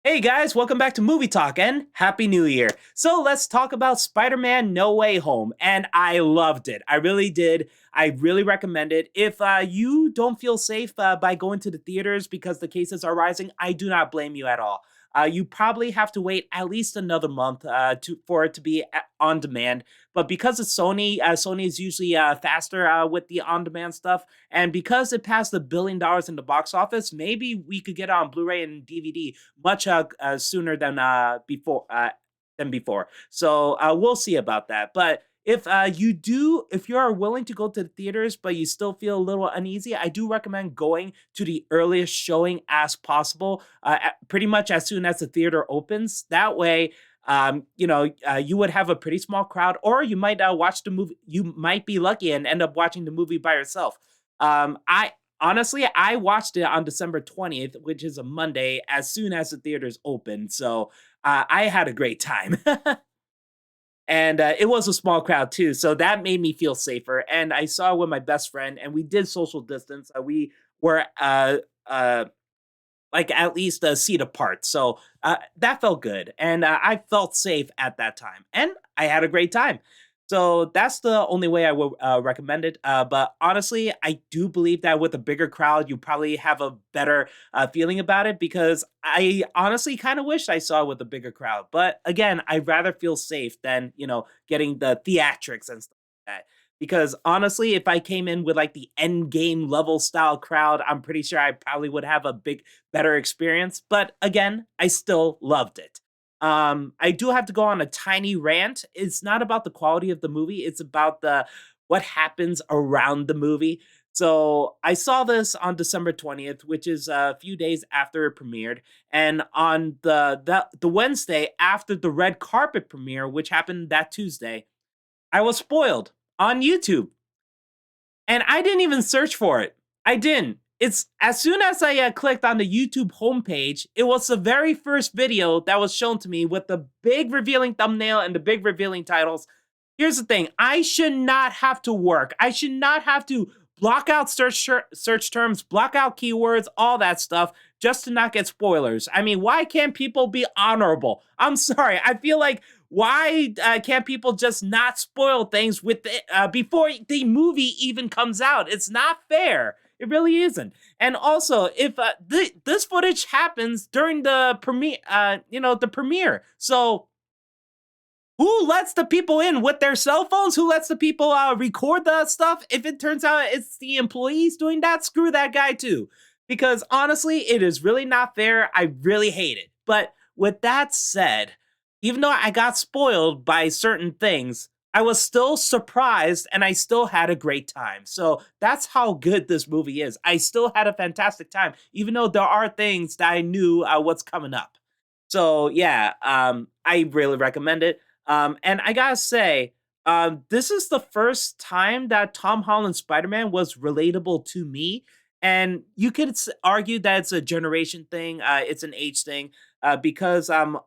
Hey guys, welcome back to Movie Talk and Happy New Year. So let's talk about Spider-Man No Way Home. And I loved it. I really did. I really recommend it. If you don't feel safe by going to the theaters because the cases are rising, I do not blame you at all. You probably have to wait at least another month for it to be on demand. But because it's Sony, Sony is usually faster with the on-demand stuff. And because it passed $1 billion in the box office, maybe we could get it on Blu-ray and DVD much sooner than before. So we'll see about that. But if you are willing to go to the theaters, but you still feel a little uneasy, I do recommend going to the earliest showing as possible, pretty much as soon as the theater opens. That way, you would have a pretty small crowd, or you might watch the movie. You might be lucky and end up watching the movie by yourself. I Honestly, I watched it on December 20th, which is a Monday, as soon as the theaters opened. So I had a great time. And it was a small crowd too. So that made me feel safer. And I saw it with my best friend, and we did social distance. We were like at least a seat apart. So that felt good. And I felt safe at that time. And I had a great time. So that's the only way I would recommend it. But honestly, I do believe that with a bigger crowd, you probably have a better feeling about it because I honestly kind of wish I saw it with a bigger crowd. But again, I'd rather feel safe than, getting the theatrics and stuff like that. Because honestly, if I came in with like the end game level style crowd, I'm pretty sure I probably would have a better experience. But again, I still loved it. I do have to go on a tiny rant. It's not about the quality of the movie, it's about the what happens around the movie. So I saw this on December 20th, which is a few days after it premiered. And on the Wednesday after the red carpet premiere, which happened that Tuesday, I was spoiled on YouTube. And I didn't even search for it. I didn't. It's as soon as I clicked on the YouTube homepage, it was the very first video that was shown to me with the big revealing thumbnail and the big revealing titles. Here's the thing: I should not have to work. I should not have to block out search terms, block out keywords, all that stuff, just to not get spoilers. I mean, why can't people be honorable? I'm sorry. I feel like why can't people just not spoil things with before the movie even comes out? It's not fair. It really isn't. And also, if this footage happens during the premiere, the premiere, so who lets the people in with their cell phones? Who lets the people record the stuff? If it turns out it's the employees doing that, screw that guy too. Because honestly, it is really not fair. I really hate it. But with that said, even though I got spoiled by certain things, I was still surprised and I still had a great time. So that's how good this movie is. I still had a fantastic time, even though there are things that I knew what's coming up. So yeah, I really recommend it. And I gotta say, this is the first time that Tom Holland's Spider-Man was relatable to me. And you could argue that it's a generation thing, it's an age thing, because I'm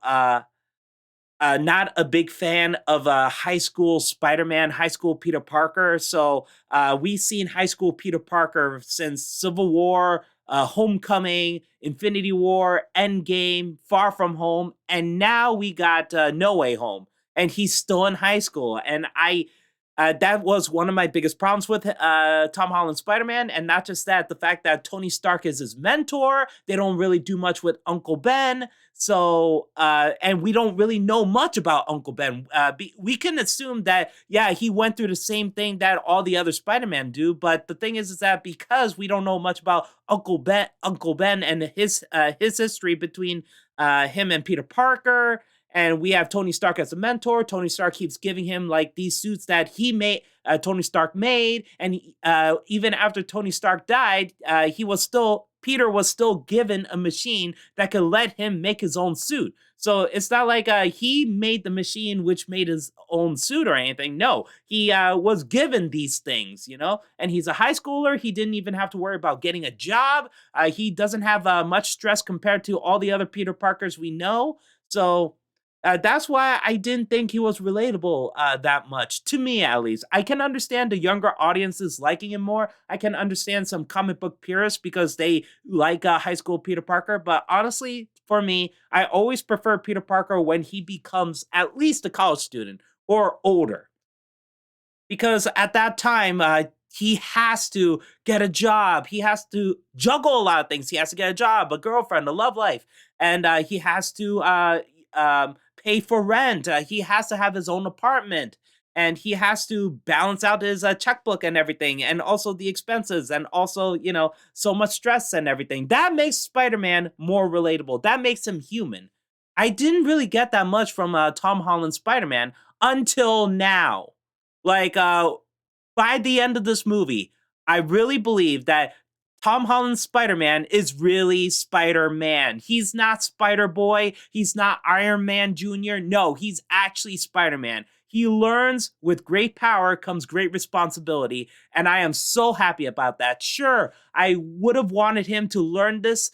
not a big fan of high school Spider-Man, high school Peter Parker. So we've seen high school Peter Parker since Civil War, Homecoming, Infinity War, Endgame, Far From Home, and now we got No Way Home, and he's still in high school. And that was one of my biggest problems with Tom Holland's Spider-Man, and not just that, the fact that Tony Stark is his mentor. They don't really do much with Uncle Ben, so and we don't really know much about Uncle Ben. We can assume that yeah, he went through the same thing that all the other Spider-Man do, but the thing is that because we don't know much about Uncle Ben and his history between him and Peter Parker, and we have Tony Stark as a mentor. Tony Stark keeps giving him like these suits that he made, Tony Stark made, and even after Tony Stark died, Peter was still given a machine that could let him make his own suit. So it's not like he made the machine which made his own suit or anything. No, he was given these things, and he's a high schooler. He didn't even have to worry about getting a job. He doesn't have much stress compared to all the other Peter Parkers we know. So That's why I didn't think he was relatable that much, to me at least. I can understand the younger audiences liking him more. I can understand some comic book purists because they like high school Peter Parker. But honestly, for me, I always prefer Peter Parker when he becomes at least a college student or older, because at that time he has to get a job, he has to juggle a lot of things, he has to get a job, a girlfriend, a love life, and he has to pay for rent, he has to have his own apartment, and he has to balance out his checkbook and everything, and also the expenses, and also, so much stress and everything. That makes Spider-Man more relatable, that makes him human. I didn't really get that much from Tom Holland's Spider-Man until now. Like, by the end of this movie, I really believe that Tom Holland's Spider Man is really Spider Man. He's not Spider Boy. He's not Iron Man Jr. No, he's actually Spider Man. He learns with great power comes great responsibility. And I am so happy about that. Sure, I would have wanted him to learn this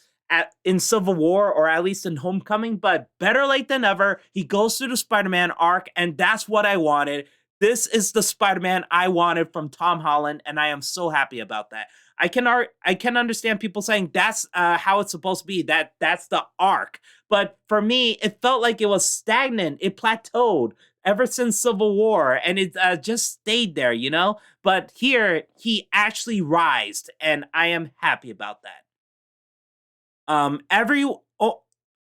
in Civil War or at least in Homecoming, but better late than never. He goes through the Spider Man arc, and that's what I wanted. This is the Spider-Man I wanted from Tom Holland, and I am so happy about that. I can understand people saying that's how it's supposed to be. That's the arc, but for me, it felt like it was stagnant. It plateaued ever since Civil War, and it just stayed there, you know. But here, he actually rised, and I am happy about that. Um, every oh,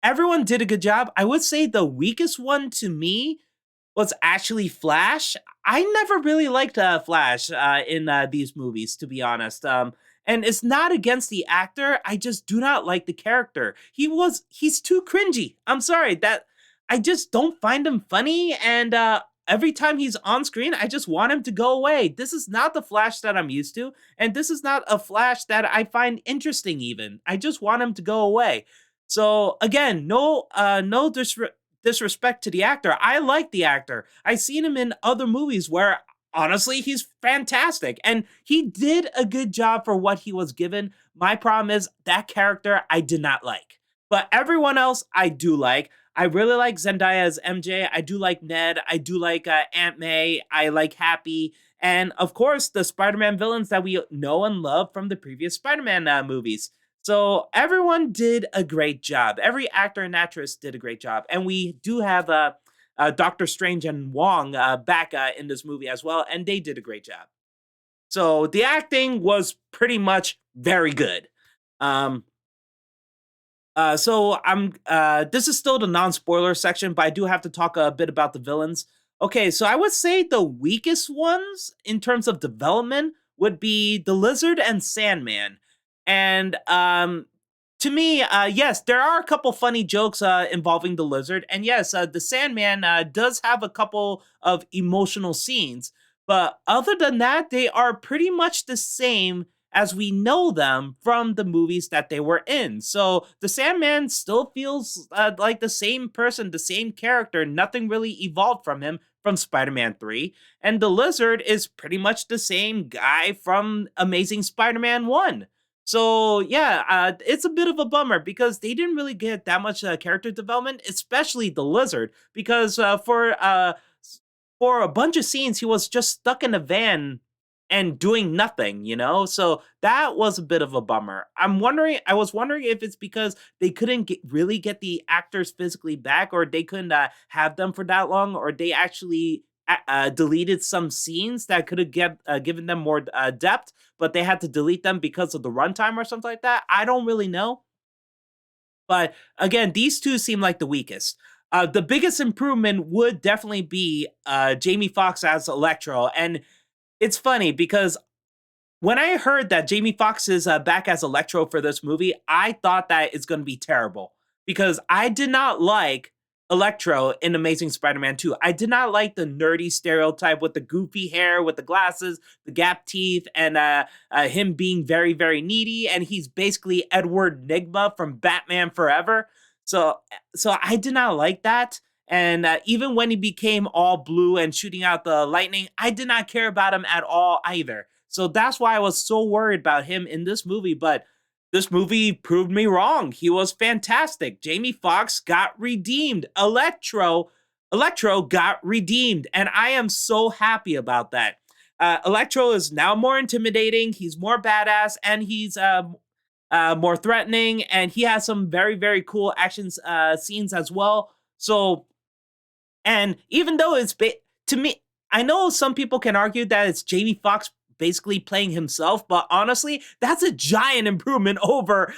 Everyone did a good job. I would say the weakest one to me was actually Flash. I never really liked Flash in these movies, to be honest. And it's not against the actor. I just do not like the character. He's too cringy. I'm sorry that I just don't find him funny. And every time he's on screen, I just want him to go away. This is not the Flash that I'm used to, and this is not a Flash that I find interesting. Even I just want him to go away. So again, no disrespect to the actor. I like the actor. I've seen him in other movies where honestly he's fantastic and he did a good job for what he was given. My problem is that character I did not like. But everyone else I do like. I really like Zendaya as MJ. I do like Ned. I do like Aunt May. I like Happy. And of course, the Spider Man villains that we know and love from the previous Spider Man movies. So everyone did a great job. Every actor and actress did a great job, and we do have Doctor Strange and Wong back in this movie as well, and they did a great job. So the acting was pretty much very good. Um, so I'm this is still the non-spoiler section, but I do have to talk a bit about the villains. Okay, so I would say the weakest ones in terms of development would be the Lizard and Sandman. And to me, yes, there are a couple funny jokes involving the Lizard, and yes, the Sandman does have a couple of emotional scenes. But other than that, they are pretty much the same as we know them from the movies that they were in. So the Sandman still feels like the same person, the same character. Nothing really evolved from him from Spider Man 3. And the Lizard is pretty much the same guy from Amazing Spider Man 1. So yeah, it's a bit of a bummer because they didn't really get that much character development, especially the Lizard, because for a bunch of scenes he was just stuck in a van and doing nothing, you know? So that was a bit of a bummer. I was wondering if it's because they couldn't really get the actors physically back, or they couldn't have them for that long, or they actually deleted some scenes that could have given them more depth, but they had to delete them because of the runtime or something like that. I don't really know. But again, these two seem like the weakest. The biggest improvement would definitely be Jamie Foxx as Electro. And it's funny because when I heard that Jamie Foxx is back as Electro for this movie, I thought that it's going to be terrible because I did not like Electro in Amazing Spider-Man 2. I did not like the nerdy stereotype with the goofy hair, with the glasses, the gap teeth, and him being very, very needy. And he's basically Edward Nigma from Batman Forever. So I did not like that. And even when he became all blue and shooting out the lightning, I did not care about him at all either. So that's why I was so worried about him in this movie. But this movie proved me wrong. He was fantastic. Jamie Foxx got redeemed. Electro got redeemed, and I am so happy about that. Electro is now more intimidating. He's more badass, and he's more threatening, and he has some very very cool actions scenes as well. So, and even though to me, I know some people can argue that it's Jamie Foxx basically playing himself, but honestly, that's a giant improvement over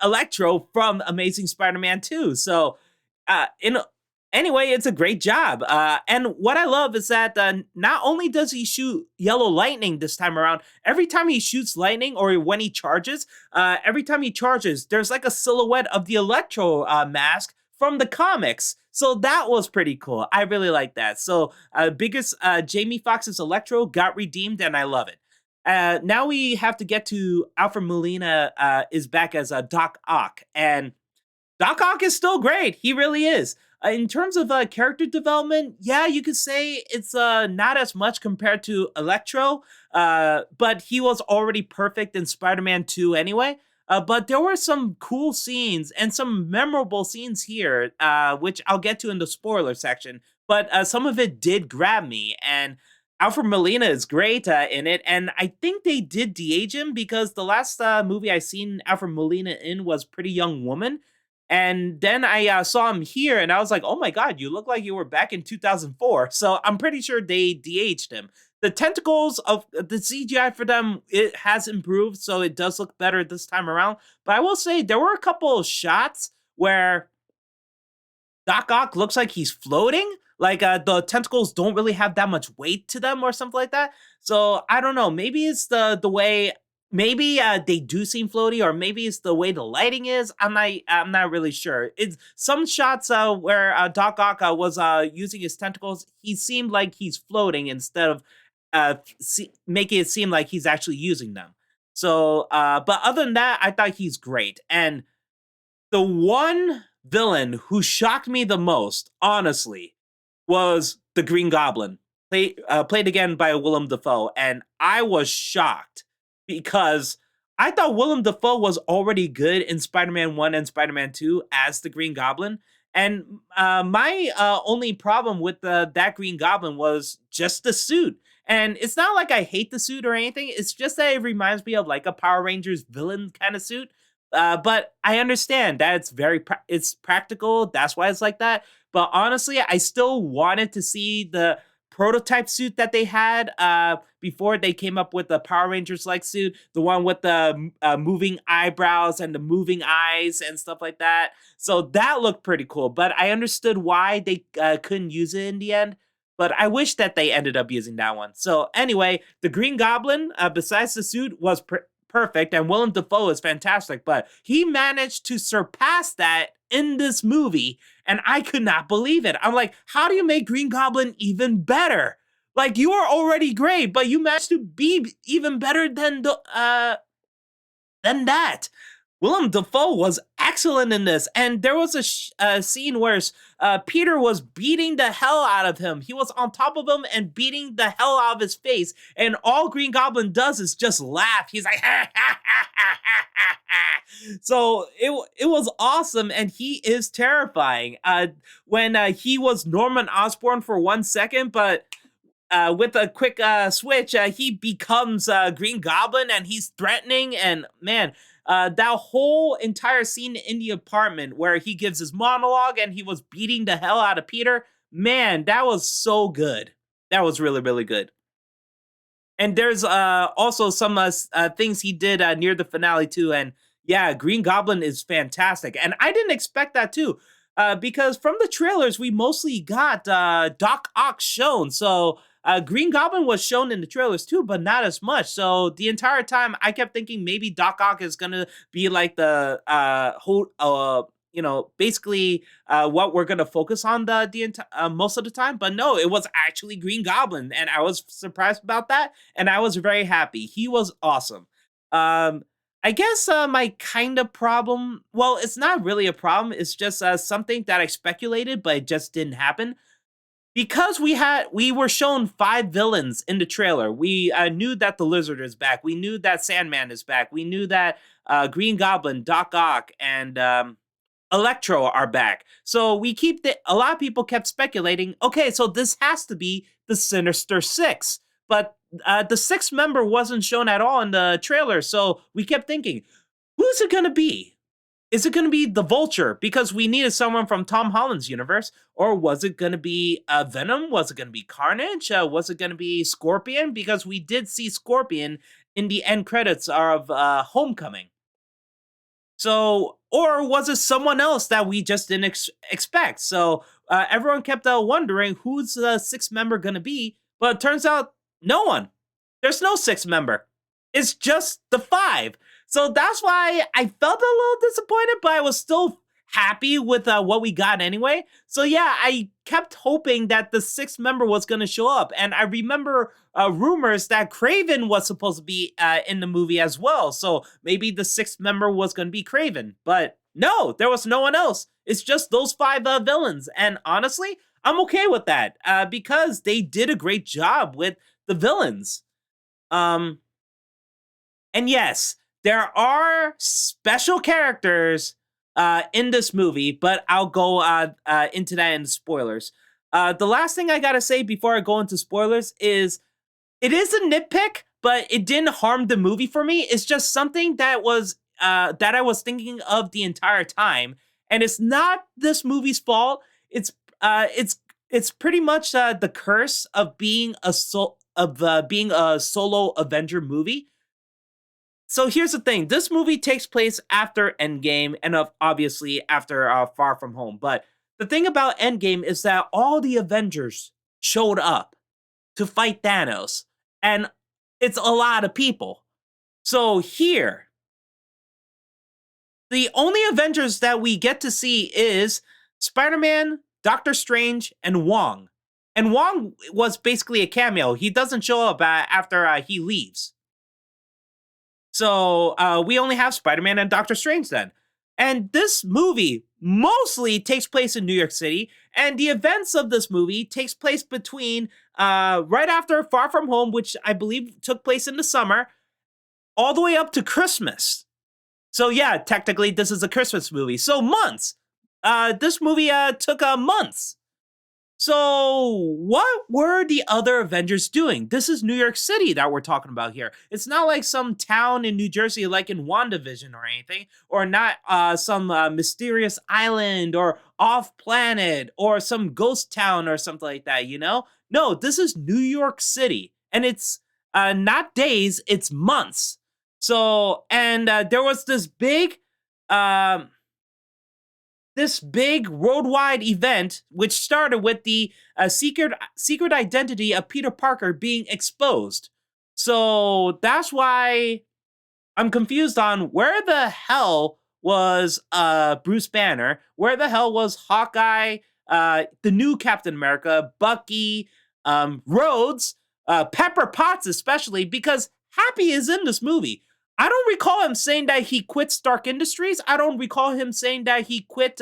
Electro from Amazing Spider-Man 2. So, in anyway, it's a great job. And what I love is that not only does he shoot yellow lightning this time around, every time he shoots lightning or when he charges, every time he charges, there's like a silhouette of the Electro mask from the comics. So that was pretty cool. I really like that. So biggest Jamie Foxx's Electro got redeemed, and I love it. Now we have to get to Alfred Molina is back as Doc Ock, and Doc Ock is still great. He really is. In terms of character development, yeah, you could say it's not as much compared to Electro, but he was already perfect in Spider-Man 2 anyway. But there were some cool scenes and some memorable scenes here, which I'll get to in the spoiler section. But some of it did grab me, and Alfred Molina is great in it. And I think they did de-age him because the last movie I seen Alfred Molina in was Pretty Young Woman. And then I saw him here, and I was like, "Oh my god, you look like you were back in 2004." So I'm pretty sure they de-aged him. The tentacles of the CGI for them, it has improved, so it does look better this time around. But I will say there were a couple of shots where Doc Ock looks like he's floating. Like the tentacles don't really have that much weight to them, or something like that. So I don't know. Maybe it's the way. Maybe they do seem floaty, or maybe it's the way the lighting is. I'm not really sure. It's some shots where Doc Ock was using his tentacles. He seemed like he's floating instead of making it seem like he's actually using them. So, but other than that, I thought he's great. And the one villain who shocked me the most, honestly, was the Green Goblin, played again by Willem Dafoe, and I was shocked because I thought Willem Dafoe was already good in Spider-Man 1 and Spider-Man 2 as the Green Goblin. And my only problem with that Green Goblin was just the suit. And it's not like I hate the suit or anything. It's just that it reminds me of like a Power Rangers villain kind of suit. But I understand that it's practical. That's why it's like that. But honestly, I still wanted to see the prototype suit that they had before they came up with the Power Rangers like suit, the one with the moving eyebrows and the moving eyes and stuff like that. So that looked pretty cool. But I understood why they couldn't use it in the end. But I wish that they ended up using that one. So anyway, the Green Goblin, besides the suit, was perfect, and Willem Dafoe is fantastic. But he managed to surpass that in this movie, and I could not believe it. I'm like, how do you make Green Goblin even better? Like, you are already great, but you managed to be even better than that. Willem Dafoe was excellent in this, and there was a scene where Peter was beating the hell out of him. He was on top of him and beating the hell out of his face, and all Green Goblin does is just laugh. He's like, ha, ha, ha, ha, ha, ha. So it was awesome, and he is terrifying. When he was Norman Osborn for 1 second, but with a quick switch, he becomes Green Goblin, and he's threatening, and man, that whole entire scene in the apartment where he gives his monologue and he was beating the hell out of Peter, man, that was so good. That was really, really good. And there's also some things he did near the finale too. And yeah, Green Goblin is fantastic. And I didn't expect that too. Because from the trailers, we mostly got Doc Ock shown. So Green Goblin was shown in the trailers too, but not as much. So the entire time, I kept thinking maybe Doc Ock is gonna be like the whole, basically what we're gonna focus on most of the time. But no, it was actually Green Goblin, and I was surprised about that, and I was very happy. He was awesome. I guess my kind of problem, well, it's not really a problem. It's just something that I speculated, but it just didn't happen. Because we were shown 5 villains in the trailer. We knew that the Lizard is back. We knew that Sandman is back. We knew that Green Goblin, Doc Ock, and Electro are back. So a lot of people kept speculating, okay, so this has to be the Sinister Six. But the sixth member wasn't shown at all in the trailer. So we kept thinking, who's it going to be? Is it going to be the Vulture because we needed someone from Tom Holland's universe? Or was it going to be Venom? Was it going to be Carnage? Was it going to be Scorpion? Because we did see Scorpion in the end credits of Homecoming. So, or was it someone else that we just didn't expect? So everyone kept wondering who's the sixth member going to be. But it turns out no one. There's no sixth member. It's just the five. So that's why I felt a little disappointed, but I was still happy with what we got anyway. So yeah, I kept hoping that the sixth member was going to show up. And I remember rumors that Craven was supposed to be in the movie as well. So maybe the sixth member was going to be Craven. But no, there was no one else. It's just those five villains. And honestly, I'm okay with that because they did a great job with the villains. And yes, there are special characters in this movie, but I'll go into that in the spoilers. The last thing I gotta say before I go into spoilers is it is a nitpick, but it didn't harm the movie for me. It's just something that I was thinking of the entire time, and it's not this movie's fault. It's pretty much the curse of being being a solo Avenger movie. So here's the thing. This movie takes place after Endgame and obviously after Far From Home. But the thing about Endgame is that all the Avengers showed up to fight Thanos. And it's a lot of people. So here, the only Avengers that we get to see is Spider-Man, Doctor Strange, and Wong. And Wong was basically a cameo. He doesn't show up after he leaves. So we only have Spider-Man and Doctor Strange then. And this movie mostly takes place in New York City. And the events of this movie takes place between right after Far From Home, which I believe took place in the summer, all the way up to Christmas. So yeah, technically this is a Christmas movie. So months. This movie took months. So, what were the other Avengers doing? This is New York City that we're talking about here. It's not like some town in New Jersey like in WandaVision or anything, or not some mysterious island or off-planet or some ghost town or something like that, you know? No, this is New York City, and it's not days, it's months. So, and there was this big worldwide event, which started with the secret identity of Peter Parker being exposed. So that's why I'm confused on where the hell was Bruce Banner, where the hell was Hawkeye, the new Captain America, Bucky, Rhodes, Pepper Potts especially, because Happy is in this movie. I don't recall him saying that he quit Stark Industries. I don't recall him saying that he quit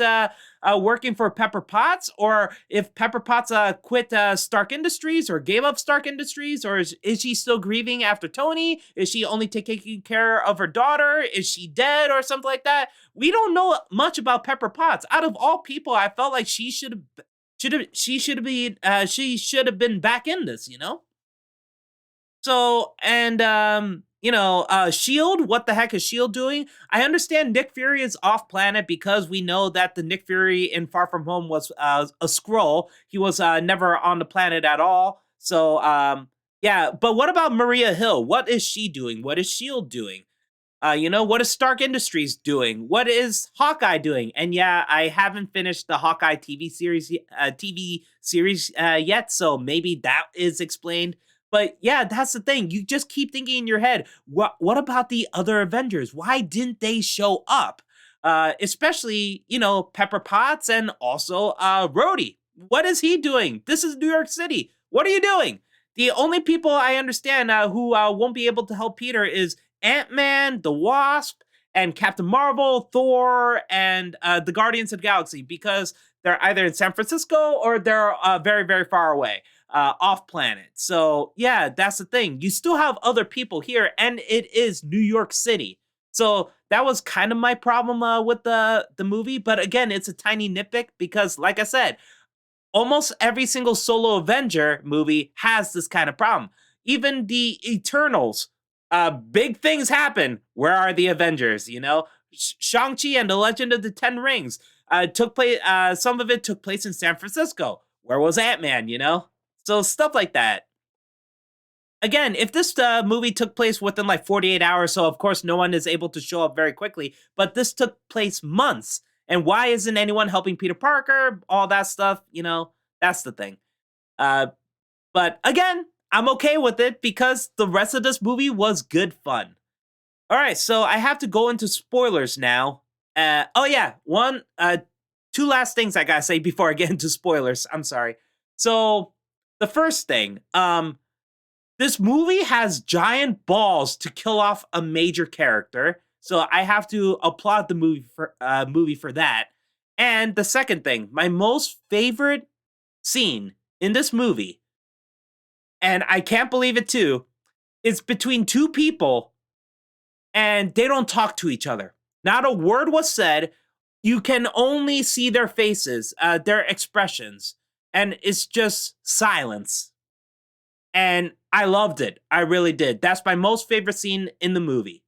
working for Pepper Potts, or if Pepper Potts quit Stark Industries or gave up Stark Industries, or is she still grieving after Tony? Is she only taking care of her daughter? Is she dead or something like that? We don't know much about Pepper Potts. Out of all people, I felt like she should have been back in this, you know? So, and Shield, what the heck is Shield doing? I understand Nick Fury is off planet because we know that the Nick Fury in Far From Home was a Skrull. He was never on the planet at all. So, yeah, but what about Maria Hill? What is she doing? What is Shield doing? What is Stark Industries doing? What is Hawkeye doing? And yeah, I haven't finished the Hawkeye TV series yet, so maybe that is explained. But yeah, that's the thing. You just keep thinking in your head, what about the other Avengers? Why didn't they show up? Especially, Pepper Potts and also Rhodey. What is he doing? This is New York City. What are you doing? The only people I understand who won't be able to help Peter is Ant-Man, the Wasp, and Captain Marvel, Thor, and the Guardians of the Galaxy, because they're either in San Francisco or they're very, very far away. Off planet. So yeah, that's the thing. You still have other people here, and it is New York City. So that was kind of my problem with the movie. But again, it's a tiny nitpick because, like I said, almost every single solo Avenger movie has this kind of problem. Even the Eternals, big things happen. Where are the Avengers? You know, Shang-Chi and the Legend of the Ten Rings took place. Some of it took place in San Francisco. Where was Ant-Man? You know, so stuff like that. Again, if this movie took place within like 48 hours, so of course no one is able to show up very quickly, but this took place months. And why isn't anyone helping Peter Parker? All that stuff, you know, that's the thing. Uh, but again, I'm okay with it because the rest of this movie was good fun. All right, so I have to go into spoilers now. Oh yeah, two last things I gotta say before I get into spoilers. I'm sorry. So the first thing, this movie has giant balls to kill off a major character, so I have to applaud the movie for that. And the second thing, my most favorite scene in this movie, and I can't believe it too, is between two people and they don't talk to each other. Not a word was said. You can only see their faces, their expressions, and it's just silence. And I loved it. I really did. That's my most favorite scene in the movie.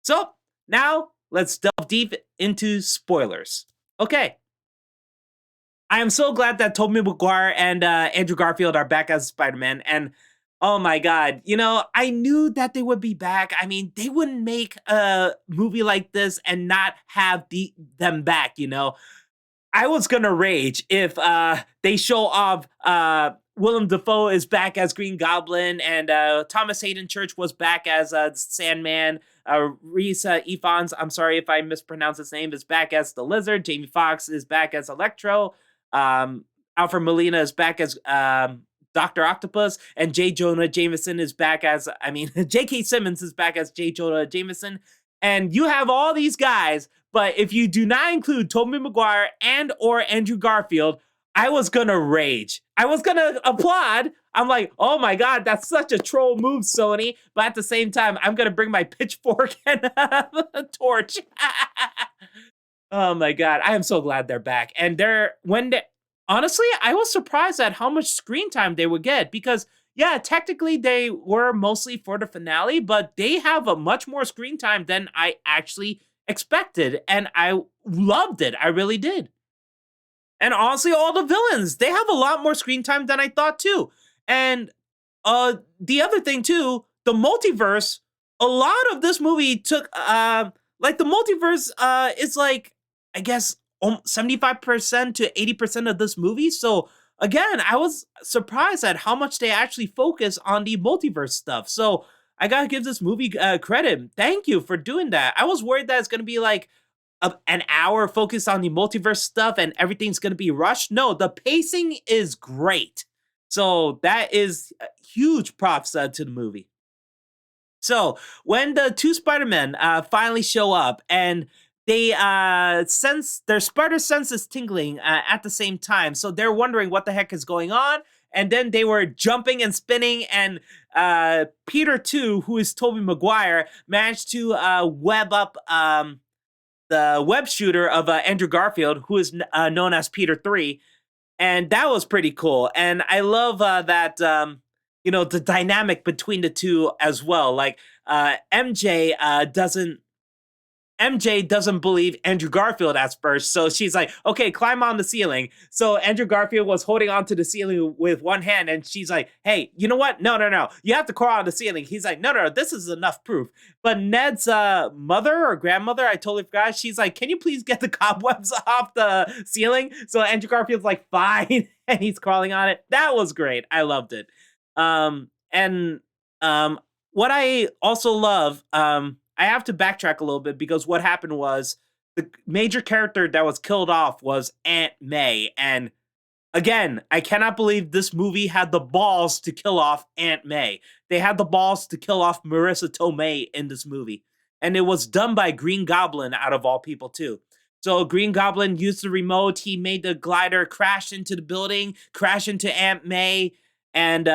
So now let's delve deep into spoilers. Okay. I am so glad that Tobey Maguire and Andrew Garfield are back as Spider-Man. And oh my God, you know, I knew that they would be back. I mean, they wouldn't make a movie like this and not have them back, you know. I was gonna rage if they show off Willem Dafoe is back as Green Goblin and Thomas Hayden Church was back as Sandman. Reese Ifans, I'm sorry if I mispronounced his name, is back as the Lizard. Jamie Foxx is back as Electro. Alfred Molina is back as Dr. Octopus, and J. Jonah Jameson is back as, J.K. Simmons is back as J. Jonah Jameson. And you have all these guys, but if you do not include Tobey Maguire and or Andrew Garfield, I was gonna rage. I was gonna applaud. I'm like, oh my God, that's such a troll move, Sony. But at the same time, I'm gonna bring my pitchfork and a torch. Oh my God, I am so glad they're back. And honestly, I was surprised at how much screen time they would get because yeah, technically they were mostly for the finale, but they have a much more screen time than I actually expected, and I loved it. I really did. And honestly, all the villains, they have a lot more screen time than I thought too. And the other thing too, the multiverse, a lot of this movie took like the multiverse is like I guess 75% to 80% of this movie. So again, I was surprised at how much they actually focus on the multiverse stuff. So I gotta give this movie credit. Thank you for doing that. I was worried that it's gonna be like an hour focused on the multiverse stuff and everything's gonna be rushed. No, the pacing is great. So that is huge props to the movie. So when the two Spider-Men finally show up and they sense their spider sense is tingling at the same time, so they're wondering what the heck is going on. And then they were jumping and spinning, and Peter too, who is Tobey Maguire, managed to web up the web shooter of Andrew Garfield, who is known as Peter 3, and that was pretty cool. And I love that the dynamic between the two as well. Like MJ doesn't believe Andrew Garfield at first, so she's like, okay, climb on the ceiling. So Andrew Garfield was holding onto the ceiling with one hand, and she's like, hey, you know what? No. You have to crawl on the ceiling. He's like, no, this is enough proof. But Ned's mother or grandmother, I totally forgot, she's like, can you please get the cobwebs off the ceiling? So Andrew Garfield's like, fine, and he's crawling on it. That was great. I loved it. And what I also love, I have to backtrack a little bit because what happened was the major character that was killed off was Aunt May. And again, I cannot believe this movie had the balls to kill off Aunt May. They had the balls to kill off Marissa Tomei in this movie. And it was done by Green Goblin out of all people too. So Green Goblin used the remote. He made the glider crash into the building, crash into Aunt May, and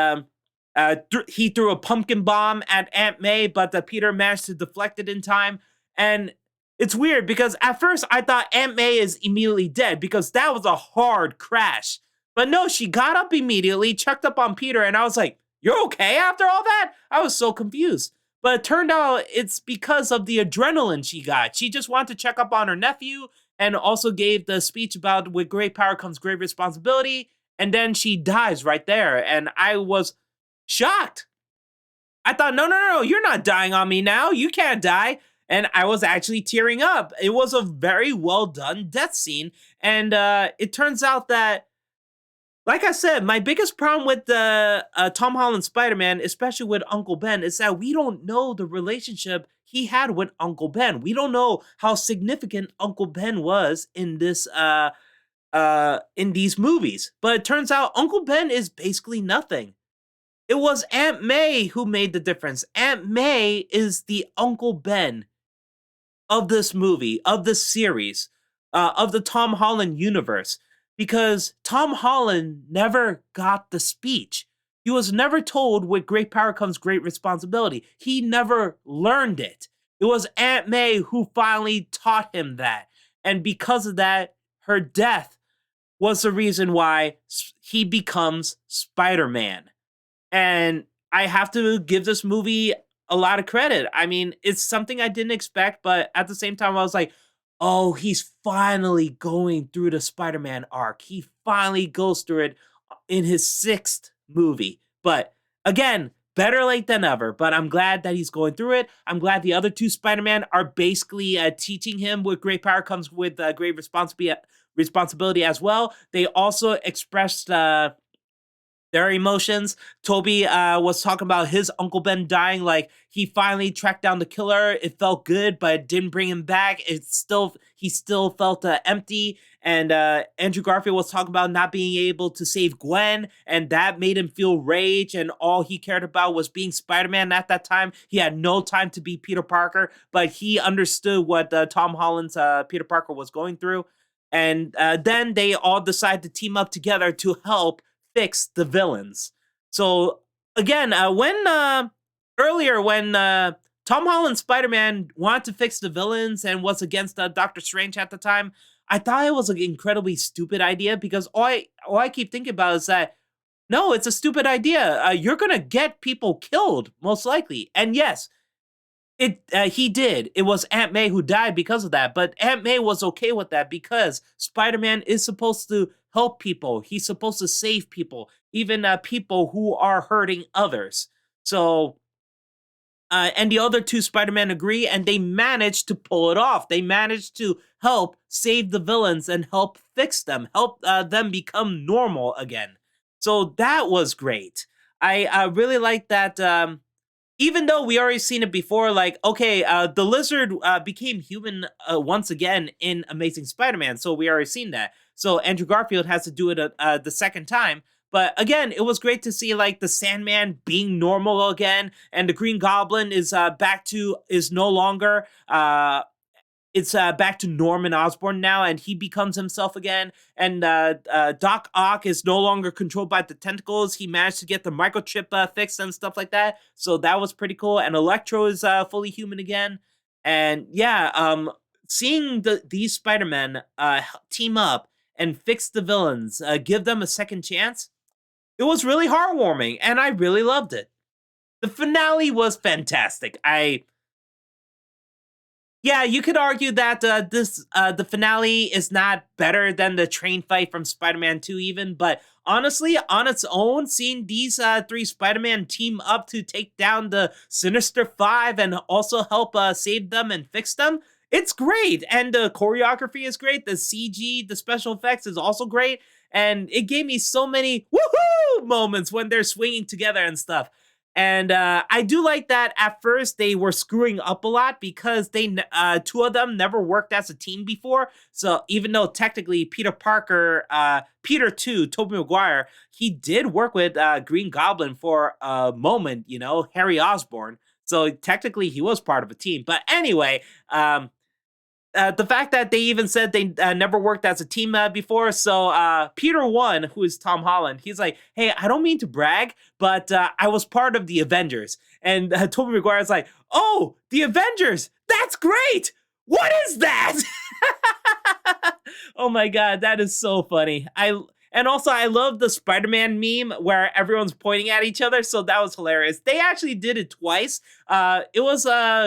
he threw a pumpkin bomb at Aunt May, but Peter managed to deflect it in time. And It's weird because at first I thought Aunt May is immediately dead because that was a hard crash. But no, she got up immediately, checked up on Peter, and I was like, "You're okay after all that?" I was so confused. But it turned out it's because of the adrenaline she got. She just wanted to check up on her nephew and also gave the speech about with great power comes great responsibility. And then she dies right there. And I was shocked. I thought, no, no, no, you're not dying on me now. You can't die. And I was actually tearing up. It was a very well done death scene. And it turns out that, like I said, my biggest problem with the Tom Holland Spider-Man, especially with Uncle Ben, is that we don't know the relationship he had with Uncle Ben. We don't know how significant Uncle Ben was in these movies. But it turns out Uncle Ben is basically nothing. It was Aunt May who made the difference. Aunt May is the Uncle Ben of this movie, of this series, of the Tom Holland universe, because Tom Holland never got the speech. He was never told with great power comes great responsibility. He never learned it. It was Aunt May who finally taught him that. And because of that, her death was the reason why he becomes Spider-Man. And I have to give this movie a lot of credit. I mean, it's something I didn't expect, but at the same time, I was like, oh, he's finally going through the Spider Man arc. He finally goes through it in his sixth movie. But again, better late than ever. But I'm glad that he's going through it. I'm glad the other two Spider Man are basically teaching him with great power comes with great responsibility as well. They also expressed their emotions. Toby was talking about his Uncle Ben dying, like he finally tracked down the killer. It felt good, but it didn't bring him back. He still felt empty. And Andrew Garfield was talking about not being able to save Gwen, and that made him feel rage. And all he cared about was being Spider-Man at that time. He had no time to be Peter Parker, but he understood what Tom Holland's Peter Parker was going through. And then they all decided to team up together to help fix the villains. So again, when earlier when Tom Holland's Spider-Man wanted to fix the villains and was against Doctor Strange at the time, I thought it was an incredibly stupid idea because all I keep thinking about is that no, it's a stupid idea. You're gonna get people killed most likely, and yes, he did. It was Aunt May who died because of that, but Aunt May was okay with that because Spider-Man is supposed to help people. He's supposed to save people, even people who are hurting others. So, and the other two Spider-Man agree, and they managed to pull it off. They managed to help save the villains and help fix them, help them become normal again. So that was great. I really like that. Even though we already seen it before, like, okay, the lizard became human once again in Amazing Spider-Man, so we already seen that. So Andrew Garfield has to do it the second time. But again, it was great to see like the Sandman being normal again, and the Green Goblin is no longer it's back to Norman Osborn now, and he becomes himself again. And Doc Ock is no longer controlled by the tentacles. He managed to get the microchip fixed and stuff like that. So that was pretty cool. And Electro is fully human again. And yeah, seeing these Spider-Men team up and fix the villains, give them a second chance, it was really heartwarming, and I really loved it. The finale was fantastic. Yeah, you could argue that the finale is not better than the train fight from Spider-Man 2 even, but honestly, on its own, seeing these three Spider-Man team up to take down the Sinister Five and also help save them and fix them, it's great. And the choreography is great. The CG, the special effects is also great. And it gave me so many woohoo moments when they're swinging together and stuff. And I do like that at first they were screwing up a lot because two of them never worked as a team before. So even though technically Peter Parker, Peter 2, Tobey Maguire, he did work with Green Goblin for a moment, Harry Osborn. So technically he was part of a team. But anyway, the fact that they even said they never worked as a team before. So Peter 1, who is Tom Holland, he's like, hey, I don't mean to brag, but I was part of the Avengers. And Tobey Maguire's like, oh, the Avengers, that's great. What is that? Oh my god, that is so funny. And also I love the Spider-Man meme where everyone's pointing at each other, so that was hilarious. They actually did it twice. It was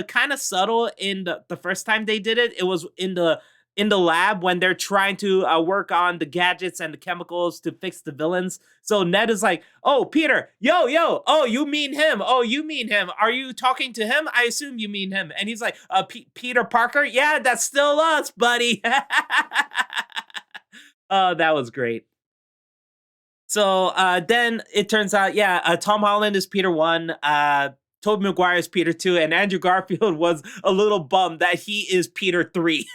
kind of subtle in the first time they did it. It was in the lab when they're trying to work on the gadgets and the chemicals to fix the villains. So Ned is like, "Oh, Peter, yo, yo, oh, you mean him? Oh, you mean him? Are you talking to him? I assume you mean him." And he's like, Peter Parker? Yeah, that's still us, buddy." Oh, that was great. So then it turns out, yeah, Tom Holland is Peter 1, Tobey Maguire is Peter 2, and Andrew Garfield was a little bummed that he is Peter 3.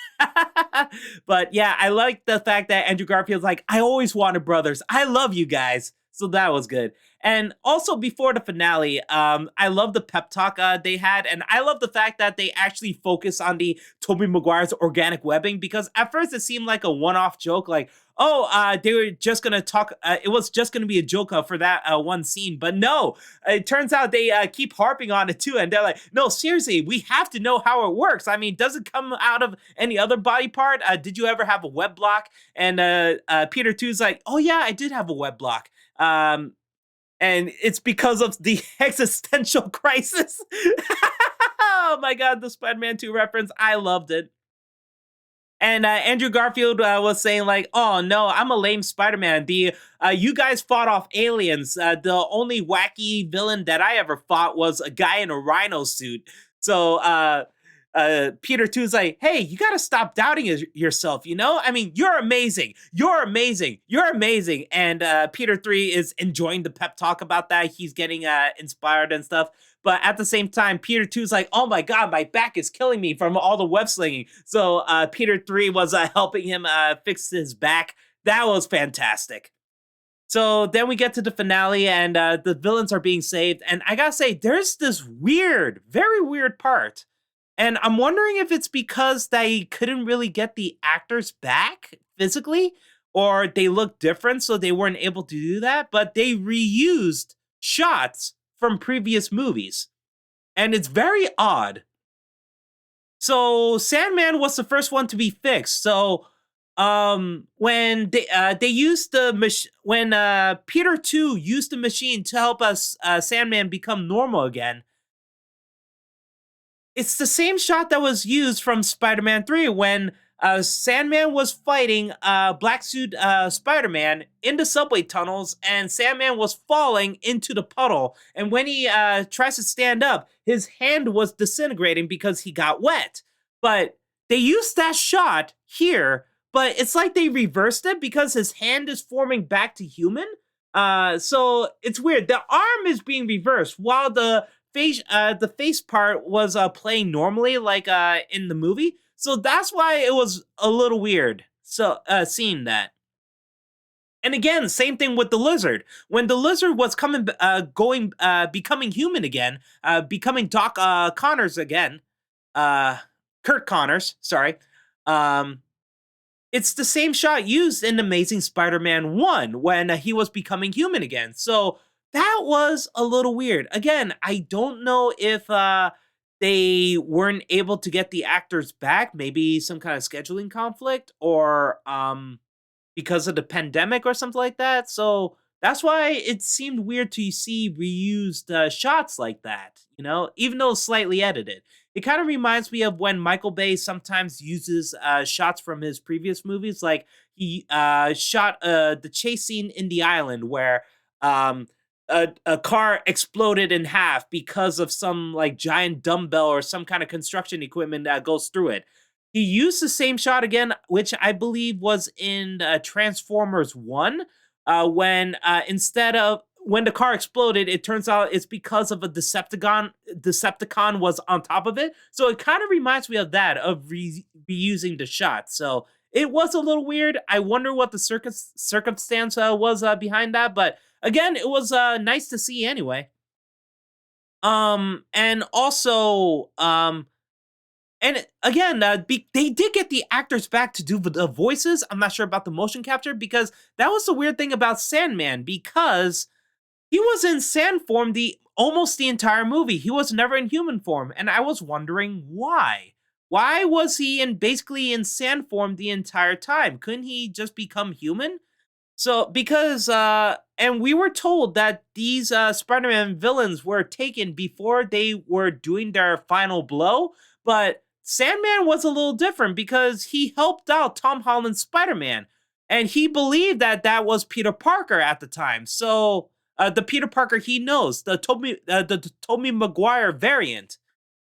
But yeah, I like the fact that Andrew Garfield's like, I always wanted brothers. I love you guys. So that was good. And also before the finale, I love the pep talk they had, and I love the fact that they actually focus on the Tobey Maguire's organic webbing because at first it seemed like a one-off joke, like, oh, they were just gonna talk. It was just gonna be a joke for that one scene, but no, it turns out they keep harping on it too, and they're like, no, seriously, we have to know how it works. I mean, does it come out of any other body part? Did you ever have a web block? And Peter Two's like, oh yeah, I did have a web block. And it's because of the existential crisis. Oh my god, the Spider-Man 2 reference, I loved it. And Andrew Garfield was saying like, "Oh no, I'm a lame Spider-Man. The you guys fought off aliens. The only wacky villain that I ever fought was a guy in a rhino suit." So Peter Two's like, "Hey, you got to stop doubting yourself. You know, I mean, you're amazing. You're amazing. You're amazing." And Peter 3 is enjoying the pep talk about that. He's getting inspired and stuff. But at the same time, Peter 2's like, oh my god, my back is killing me from all the web slinging. So Peter 3 was helping him fix his back. That was fantastic. So then we get to the finale, and the villains are being saved. And I gotta say, there's this weird, very weird part. And I'm wondering if it's because they couldn't really get the actors back physically, or they look different, so they weren't able to do that. But they reused shots from previous movies. And it's very odd. So Sandman was the first one to be fixed. So when they used the when Peter 2 used the machine to help us Sandman become normal again, it's the same shot that was used from Spider-Man 3 when Sandman was fighting Black Suit Spider-Man in the subway tunnels, and Sandman was falling into the puddle. And when he tries to stand up, his hand was disintegrating because he got wet. But they used that shot here, but it's like they reversed it because his hand is forming back to human. So it's weird. The arm is being reversed while the face part was playing normally, like in the movie. So that's why it was a little weird. So seeing that. And again, same thing with the lizard. When the lizard was becoming human again, becoming Doc Connors again, Kurt Connors, sorry. It's the same shot used in Amazing Spider-Man 1 when he was becoming human again. So that was a little weird. Again, I don't know if they weren't able to get the actors back, maybe some kind of scheduling conflict, or because of the pandemic or something like that. So that's why it seemed weird to see reused shots like that, you know, even though slightly edited. It kind of reminds me of when Michael Bay sometimes uses shots from his previous movies. Like he shot the chase scene in The Island where um, a car exploded in half because of some like giant dumbbell or some kind of construction equipment that goes through it. He used the same shot again, which I believe was in Transformers 1, when instead of when the car exploded, it turns out it's because of a Decepticon was on top of it. So it kind of reminds me of that, of reusing the shot. So it was a little weird. I wonder what the circumstance was behind that. But again, it was nice to see anyway. And also, and again, they did get the actors back to do the voices. I'm not sure about the motion capture because that was the weird thing about Sandman, because he was in sand form almost the entire movie. He was never in human form, and I was wondering why. Why was he basically in sand form the entire time? Couldn't he just become human? So because and we were told that these Spider-Man villains were taken before they were doing their final blow, but Sandman was a little different because he helped out Tom Holland's Spider-Man, and he believed that that was Peter Parker at the time. So the Peter Parker he knows, the Tobey Maguire variant.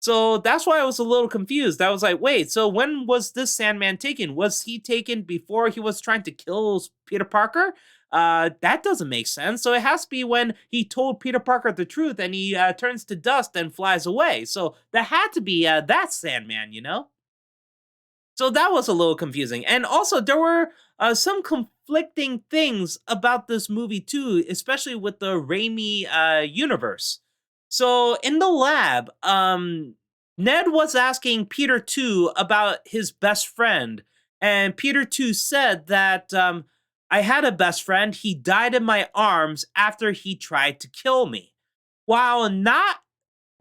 So that's why I was a little confused. I was like, wait, so when was this Sandman taken? Was he taken before he was trying to kill Peter Parker? That doesn't make sense. So it has to be when he told Peter Parker the truth and he turns to dust and flies away. So that had to be that Sandman, you know? So that was a little confusing. And also, there were some conflicting things about this movie, too, especially with the Raimi universe. So in the lab, Ned was asking Peter 2 about his best friend. And Peter 2 said that I had a best friend. He died in my arms after he tried to kill me. While not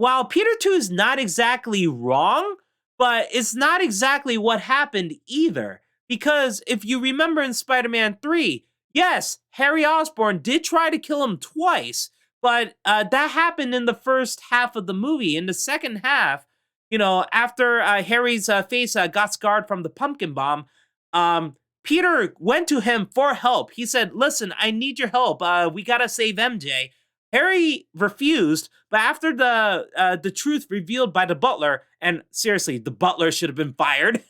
while Peter 2 is not exactly wrong, but it's not exactly what happened either. Because if you remember in Spider Man 3, yes, Harry Osborn did try to kill him twice, but that happened in the first half of the movie. In the second half, you know, after Harry's face got scarred from the pumpkin bomb, Peter went to him for help. He said, "Listen, I need your help. We gotta save MJ." Harry refused, but after the truth revealed by the butler, and seriously, the butler should have been fired.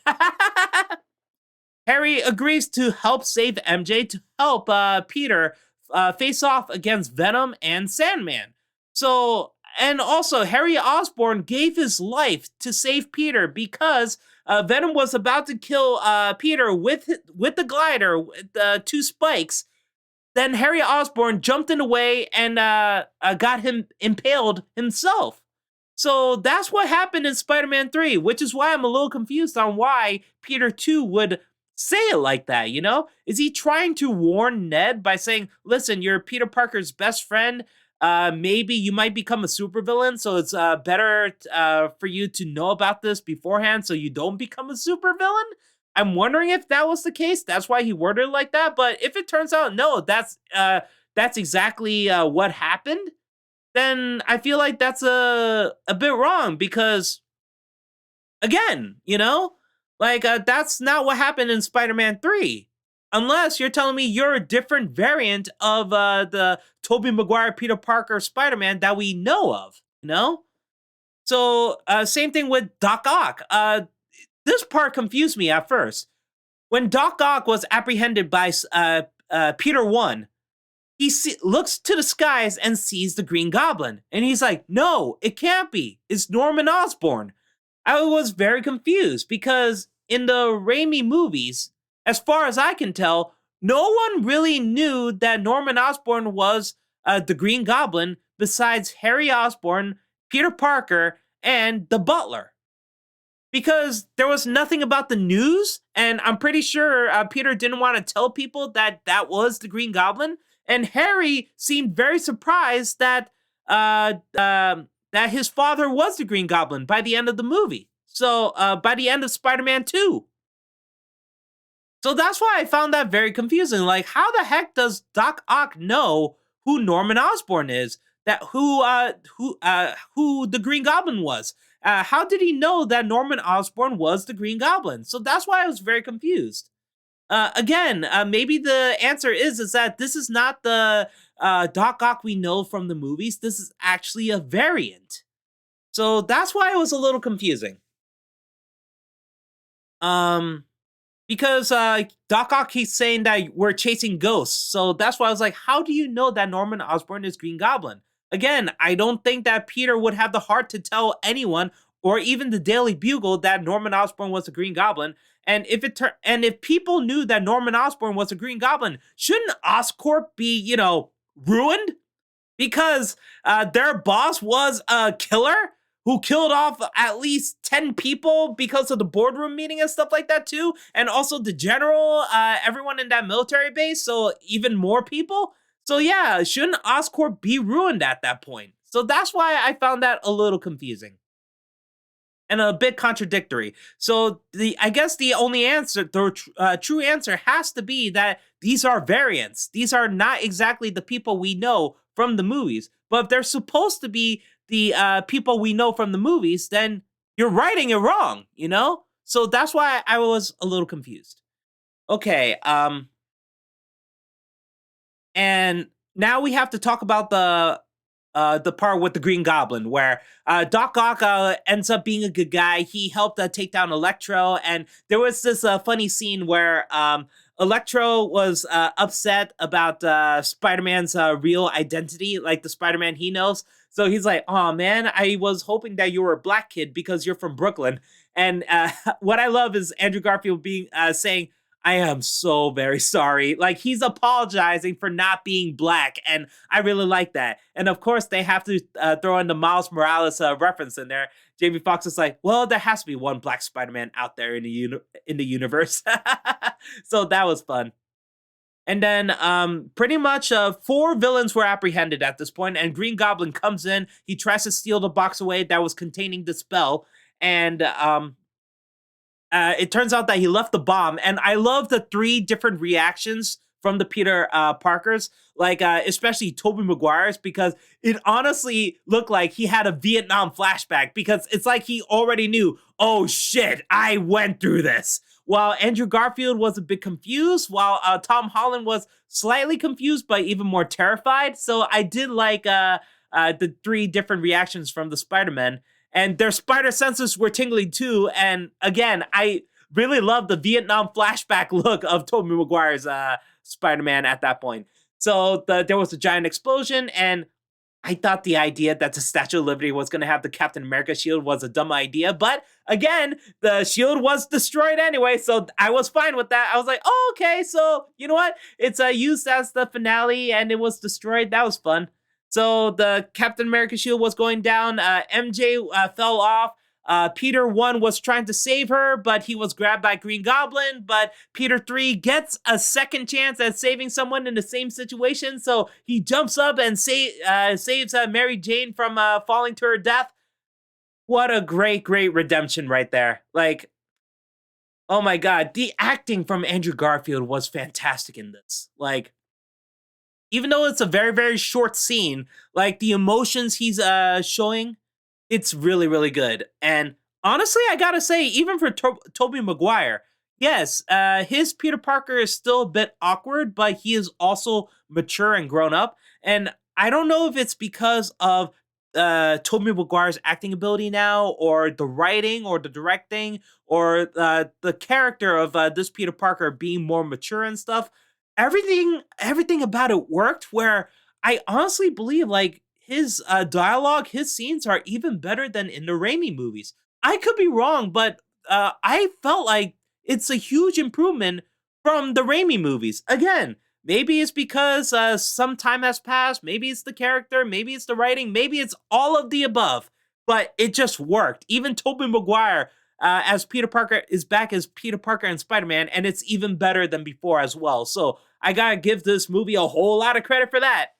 Harry agrees to help save MJ to help Peter face off against Venom and Sandman. So, and also Harry Osborn gave his life to save Peter because Venom was about to kill Peter with the glider, with two spikes. Then Harry Osborn jumped in the way and got him impaled himself. So that's what happened in Spider Man 3, which is why I'm a little confused on why Peter 2 would say it like that, you know? Is he trying to warn Ned by saying, listen, you're Peter Parker's best friend? Maybe you might become a supervillain, so it's better for you to know about this beforehand so you don't become a supervillain? I'm wondering if that was the case. That's why he worded it like that. But if it turns out no, that's exactly what happened, then I feel like that's a bit wrong because again, you know, like that's not what happened in Spider-Man 3. Unless you're telling me you're a different variant of the Tobey Maguire Peter Parker Spider-Man that we know of, you know? So same thing with Doc Ock. This part confused me at first. When Doc Ock was apprehended by Peter 1, he looks to the skies and sees the Green Goblin. And he's like, no, it can't be. It's Norman Osborn. I was very confused because in the Raimi movies, as far as I can tell, no one really knew that Norman Osborn was the Green Goblin besides Harry Osborn, Peter Parker, and the Butler because there was nothing about the news, and I'm pretty sure Peter didn't want to tell people that that was the Green Goblin. And Harry seemed very surprised that that his father was the Green Goblin by the end of the movie. So by the end of Spider-Man 2. So that's why I found that very confusing. Like, how the heck does Doc Ock know who Norman Osborn is? That who the Green Goblin was? How did he know that Norman Osborn was the Green Goblin? So that's why I was very confused. Again, maybe the answer is that this is not the Doc Ock we know from the movies. This is actually a variant. So that's why it was a little confusing. Because Doc Ock keeps saying that we're chasing ghosts. So that's why I was like, how do you know that Norman Osborn is Green Goblin? Again, I don't think that Peter would have the heart to tell anyone or even the Daily Bugle that Norman Osborn was a Green Goblin. And if people knew that Norman Osborn was a Green Goblin, shouldn't Oscorp be, you know, ruined? Because their boss was a killer who killed off at least 10 people because of the boardroom meeting and stuff like that too. And also the general, everyone in that military base, so even more people. So yeah, shouldn't Oscorp be ruined at that point? So that's why I found that a little confusing. and a bit contradictory. So the I guess the only answer, the true answer, has to be that these are variants. These are not exactly the people we know from the movies. But if they're supposed to be the people we know from the movies, then you're writing it wrong. You know. So that's why I was a little confused. Okay. And now we have to talk about the part with the Green Goblin, where Doc Ock ends up being a good guy. He helped take down Electro, and there was this funny scene where Electro was upset about Spider-Man's real identity, like the Spider-Man he knows. So he's like, "Oh man, I was hoping that you were a black kid because you're from Brooklyn." And what I love is Andrew Garfield being saying, I am so very sorry. Like he's apologizing for not being black, and I really like that. And of course, they have to throw in the Miles Morales reference in there. Jamie Foxx is like, well, there has to be one black Spider-Man out there in the universe. So that was fun. And then pretty much four villains were apprehended at this point, and Green Goblin comes in. He tries to steal the box away that was containing the spell, and it turns out that he left the bomb, and I love the three different reactions from the Peter Parkers, like especially Tobey Maguire's, because it honestly looked like he had a Vietnam flashback, because it's like he already knew, oh shit, I went through this. While Andrew Garfield was a bit confused, while Tom Holland was slightly confused, but even more terrified. So I did like the three different reactions from the Spider-Man, and their spider senses were tingling too. And again, I really love the Vietnam flashback look of Tobey Maguire's Spider-Man at that point. So there was a giant explosion, and I thought the idea that the Statue of Liberty was going to have the Captain America shield was a dumb idea, but again, the shield was destroyed anyway, so I was fine with that. I was like, oh, okay, so you know what? It's used as the finale, and it was destroyed. That was fun. So the Captain America shield was going down. MJ fell off. Peter 1 was trying to save her, but he was grabbed by Green Goblin. But Peter 3 gets a second chance at saving someone in the same situation. So he jumps up and saves Mary Jane from falling to her death. What a great, great redemption right there. Like, oh my God, the acting from Andrew Garfield was fantastic in this. Like, even though it's a very, very short scene, like the emotions he's showing, it's really, really good. And honestly, I gotta say, even for Tobey Maguire, yes, his Peter Parker is still a bit awkward, but he is also mature and grown up. And I don't know if it's because of Tobey Maguire's acting ability now, or the writing, or the directing, or the character of this Peter Parker being more mature and stuff. Everything about it worked. Where I honestly believe, like, his dialogue, his scenes are even better than in the Raimi movies. I could be wrong, but I felt like it's a huge improvement from the Raimi movies. Again, maybe it's because some time has passed. Maybe it's the character. Maybe it's the writing. Maybe it's all of the above. But it just worked. Even Tobey Maguire as Peter Parker is back as Peter Parker and Spider-Man, and it's even better than before as well. So I gotta give this movie a whole lot of credit for that.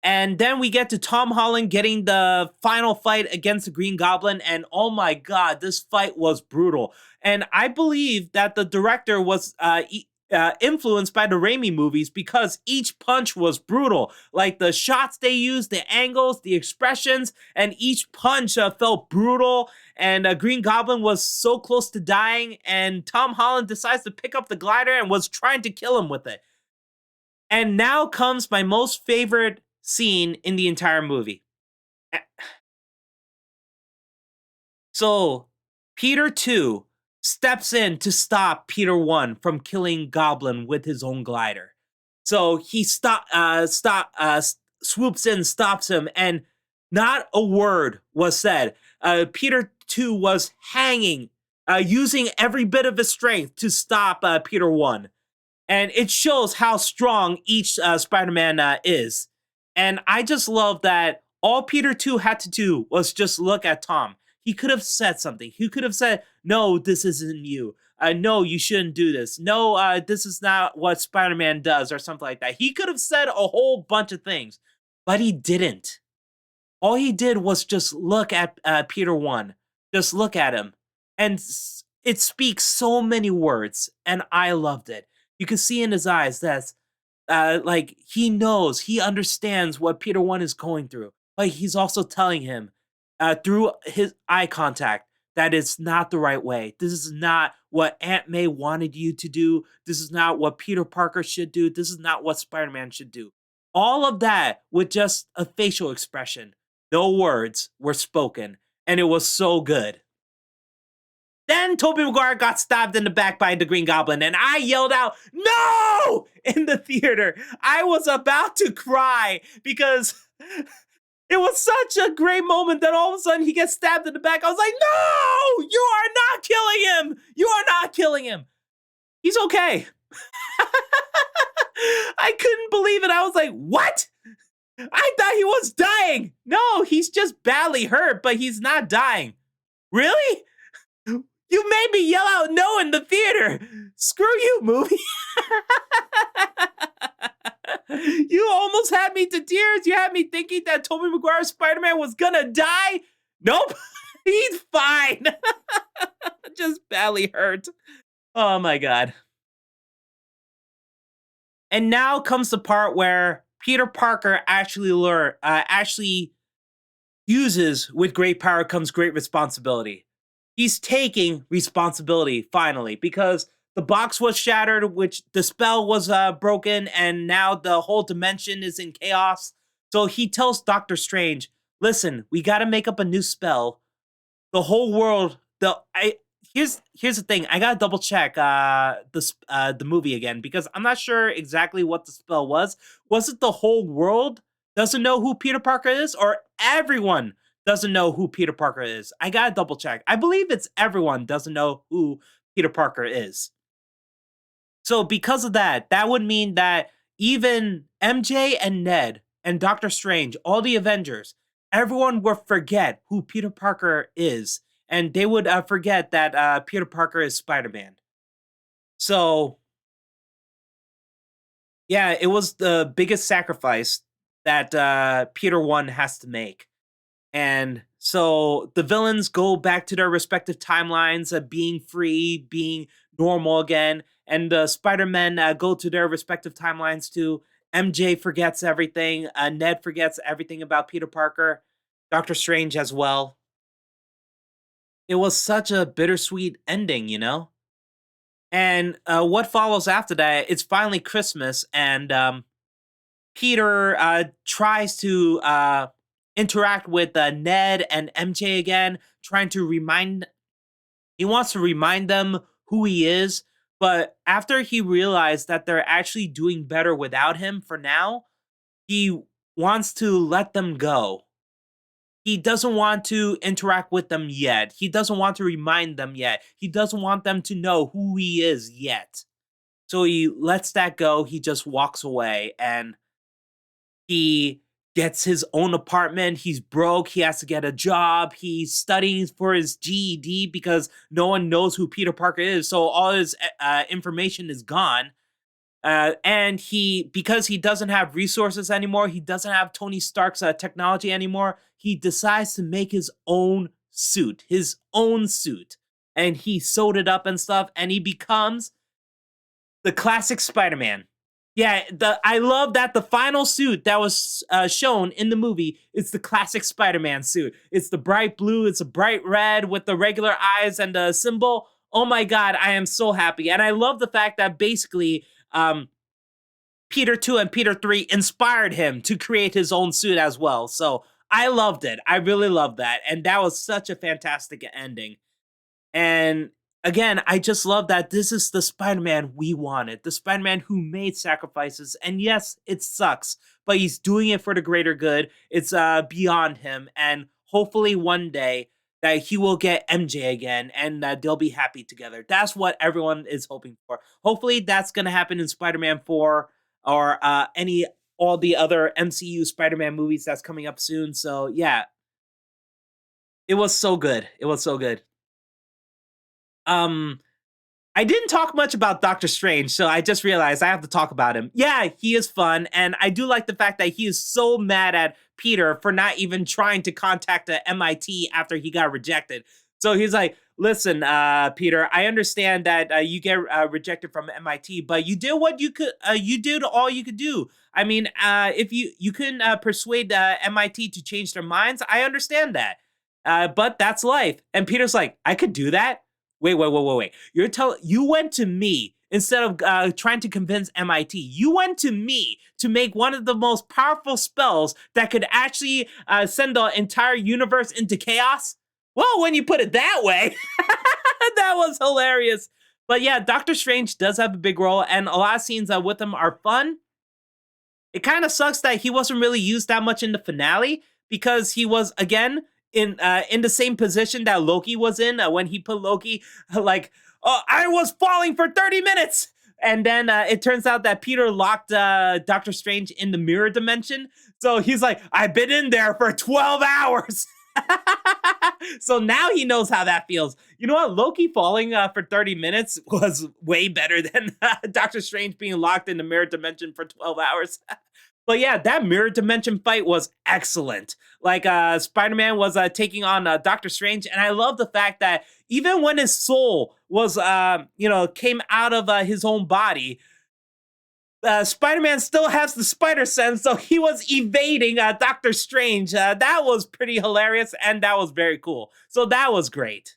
And then we get to Tom Holland getting the final fight against the Green Goblin. And oh my God, this fight was brutal. And I believe that the director was influenced by the Raimi movies, because each punch was brutal. Like the shots they used, the angles, the expressions, and each punch felt brutal. And Green Goblin was so close to dying. And Tom Holland decides to pick up the glider and was trying to kill him with it. And now comes my most favorite scene in the entire movie. So, Peter 2 steps in to stop Peter 1 from killing Goblin with his own glider. So he swoops in, stops him, and not a word was said. Peter 2 was hanging, using every bit of his strength to stop Peter 1. And it shows how strong each Spider-Man is. And I just love that all Peter 2 had to do was just look at Tom. He could have said something. He could have said, no, this isn't you. No, you shouldn't do this. No, this is not what Spider-Man does, or something like that. He could have said a whole bunch of things, but he didn't. All he did was just look at Peter 1. Just look at him. And it speaks so many words, and I loved it. You can see in his eyes that like he knows, he understands what Peter One is going through. But he's also telling him through his eye contact that it's not the right way. This is not what Aunt May wanted you to do. This is not what Peter Parker should do. This is not what Spider Man should do. All of that with just a facial expression. No words were spoken, and it was so good. Then Tobey Maguire got stabbed in the back by the Green Goblin, and I yelled out, "No!" in the theater. I was about to cry because it was such a great moment that all of a sudden he gets stabbed in the back. I was like, "No! You are not killing him! You are not killing him! He's okay." I couldn't believe it. I was like, "What? I thought he was dying." No, he's just badly hurt, but he's not dying. Really? You made me yell out no in the theater. Screw you, movie. You almost had me to tears. You had me thinking that Tobey Maguire's Spider-Man was gonna die. Nope. He's fine. Just badly hurt. Oh my god. And now comes the part where Peter Parker actually uses with great power comes great responsibility. He's taking responsibility finally because the box was shattered, which the spell was broken, and now the whole dimension is in chaos. So he tells Doctor Strange, "Listen, we got to make up a new spell. The whole world. Here's the thing. I gotta double check the movie again because I'm not sure exactly what the spell was. Was it the whole world doesn't know who Peter Parker is, or everyone doesn't know who Peter Parker is? I gotta double check. I believe it's everyone doesn't know who Peter Parker is. So because of that, that would mean that even MJ and Ned and Doctor Strange, all the Avengers, everyone would forget who Peter Parker is, and they would forget that Peter Parker is Spider-Man. So yeah, it was the biggest sacrifice that Peter One has to make. And so the villains go back to their respective timelines of being free, being normal again. And the Spider-Men go to their respective timelines too. MJ forgets everything. Ned forgets everything about Peter Parker. Doctor Strange as well. It was such a bittersweet ending, you know? And what follows after that, it's finally Christmas. And Peter tries to interact with Ned and MJ again, trying to he wants to remind them who he is. But after he realized that they're actually doing better without him for now, he wants to let them go. He doesn't want to interact with them yet. He doesn't want to remind them yet. He doesn't want them to know who he is yet. So he lets that go. He just walks away and he gets his own apartment. He's broke. He has to get a job. He's studying for his GED because no one knows who Peter Parker is. So all his information is gone. And because he doesn't have resources anymore, he doesn't have Tony Stark's technology anymore. He decides to make his own suit, and he sewed it up and stuff, and he becomes the classic Spider-Man. Yeah, I love that the final suit that was shown in the movie is the classic Spider-Man suit. It's the bright blue, it's a bright red with the regular eyes and the symbol. Oh my god, I am so happy. And I love the fact that basically Peter 2 and Peter 3 inspired him to create his own suit as well. So I loved it. I really loved that. And that was such a fantastic ending. And again, I just love that this is the Spider-Man we wanted, the Spider-Man who made sacrifices. And yes, it sucks, but he's doing it for the greater good. It's beyond him, and hopefully one day that he will get MJ again, and they'll be happy together. That's what everyone is hoping for. Hopefully, that's gonna happen in Spider-Man 4 or any all the other MCU Spider-Man movies that's coming up soon. So yeah, it was so good. It was so good. Um, I didn't talk much about Doctor Strange, so I just realized I have to talk about him. Yeah, he is fun, and I do like the fact that he is so mad at Peter for not even trying to contact the MIT after he got rejected. So he's like, "Listen, Peter, I understand that you get rejected from MIT, but you did what you could. You did all you could do. I mean, if you couldn't persuade MIT to change their minds, I understand that. But that's life." And Peter's like, "I could do that. Wait. You went to me instead of trying to convince MIT. You went to me to make one of the most powerful spells that could actually send the entire universe into chaos." Well, when you put it that way, that was hilarious. But yeah, Doctor Strange does have a big role, and a lot of scenes with him are fun. It kind of sucks that he wasn't really used that much in the finale because he was again in the same position that Loki was in when he put Loki like, "Oh, I was falling for 30 minutes." And then it turns out that Peter locked Doctor Strange in the mirror dimension. So he's like, "I've been in there for 12 hours." So now he knows how that feels. You know what? Loki falling for 30 minutes was way better than Doctor Strange being locked in the mirror dimension for 12 hours. But yeah, that mirror dimension fight was excellent. Like Spider-Man was taking on Doctor Strange, and I love the fact that even when his soul was, came out of his own body, Spider-Man still has the spider sense, so he was evading Doctor Strange. That was pretty hilarious, and that was very cool. So that was great.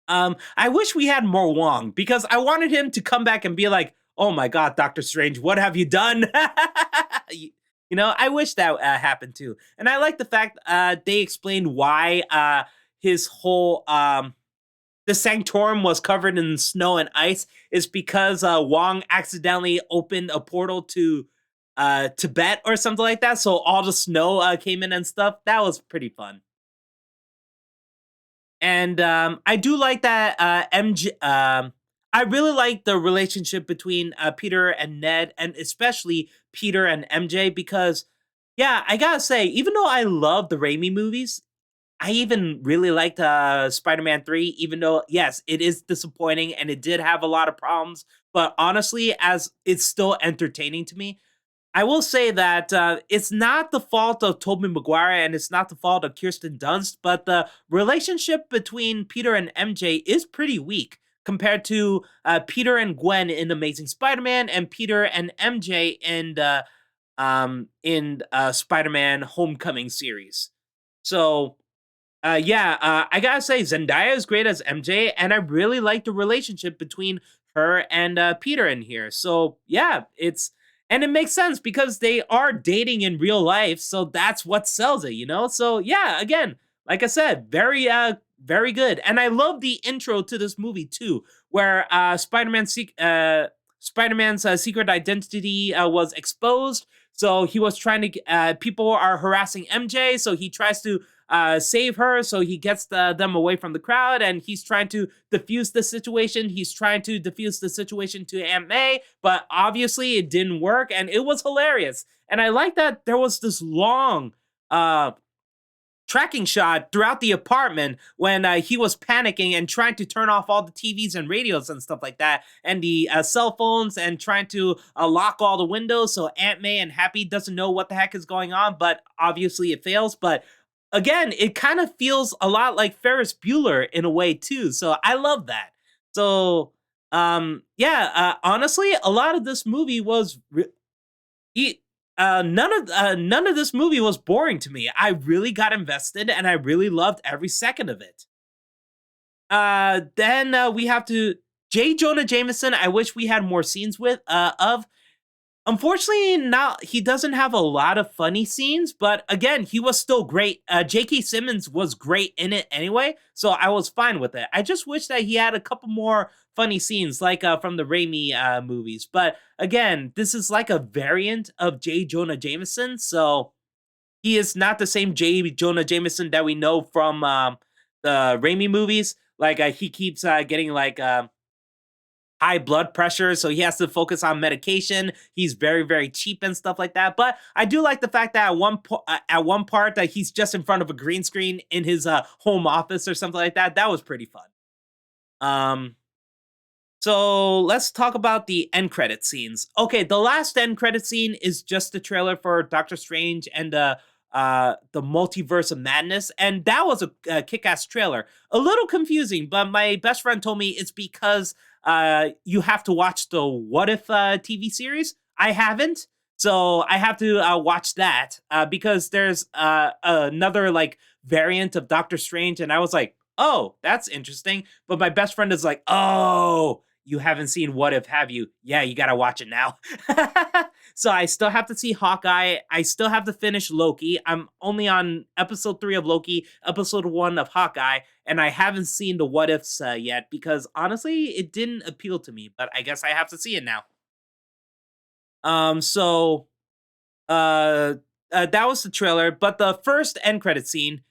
I wish we had more Wong because I wanted him to come back and be like, "Oh my God, Doctor Strange, what have you done?" I wish that happened too. And I like the fact they explained why his whole the sanctorum was covered in snow and ice is because Wong accidentally opened a portal to Tibet or something like that. So all the snow came in and stuff. That was pretty fun. And I do like that MJ. I really like the relationship between Peter and Ned, and especially Peter and MJ, because, yeah, I gotta say, even though I love the Raimi movies, I even really liked Spider-Man 3, even though, yes, it is disappointing and it did have a lot of problems. But honestly, as it's still entertaining to me, I will say that it's not the fault of Tobey Maguire and it's not the fault of Kirsten Dunst, but the relationship between Peter and MJ is pretty weak compared to Peter and Gwen in Amazing Spider-Man and Peter and MJ in Spider-Man Homecoming series. So yeah, I gotta say Zendaya is great as MJ, and I really like the relationship between her and Peter in here. So yeah, and it makes sense because they are dating in real life, so that's what sells it. So yeah, again, like I said, very good, and I love the intro to this movie too, where Spider-Man's secret identity was exposed. So he was trying to. People are harassing MJ, so he tries to save her. So he gets them away from the crowd, and he's trying to diffuse the situation. He's trying to diffuse the situation to Aunt May, but obviously it didn't work, and it was hilarious. And I like that there was this long tracking shot throughout the apartment when he was panicking and trying to turn off all the TVs and radios and stuff like that, and the cell phones, and trying to lock all the windows so Aunt May and Happy doesn't know what the heck is going on, but obviously it fails. But again, it kind of feels a lot like Ferris Bueller in a way too, so I love that. So yeah, honestly, a lot of this movie was none of this movie was boring to me. I really got invested and I really loved every second of it. Then we have to J. Jonah Jameson. I wish we had more scenes with of. Unfortunately, not he doesn't have a lot of funny scenes, but again, he was still great. J.K. Simmons was great in it anyway, so I was fine with it. I just wish that he had a couple more funny scenes, like from the Raimi movies. But again, this is like a variant of J. Jonah Jameson, so he is not the same J. Jonah Jameson that we know from the Raimi movies. Like he keeps getting like high blood pressure, so he has to focus on medication. He's very cheap and stuff like that. But I do like the fact that at one part that he's just in front of a green screen in his home office or something like that. That was pretty fun. Um, so let's talk about the end credit scenes. Okay, the last end credit scene is just the trailer for Doctor Strange and the multiverse of madness, and that was a kick-ass trailer. A little confusing, but my best friend told me it's because you have to watch the What If TV series. I haven't, so I have to watch that because there's another like variant of Doctor Strange, and I was like, oh, that's interesting. But my best friend is like, oh, you haven't seen What If, have you? Yeah, you gotta watch it now. So I still have to see Hawkeye. I still have to finish Loki. I'm only on episode 3 of Loki, episode 1 of Hawkeye, and I haven't seen the What Ifs yet because honestly, it didn't appeal to me. But I guess I have to see it now. So that was the trailer, but the first end credit scene.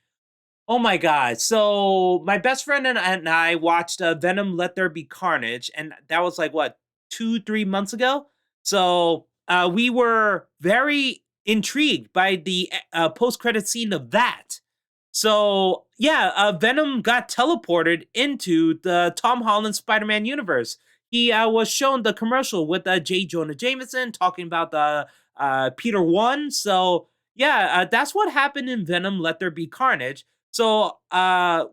Oh my god! So my best friend and I watched Venom: Let There Be Carnage, and that was like what 2 3 months ago. So we were very intrigued by the post credit scene of that. So yeah, Venom got teleported into the Tom Holland Spider-Man universe. He was shown the commercial with J. Jonah Jameson talking about the Peter One. So yeah, that's what happened in Venom: Let There Be Carnage. So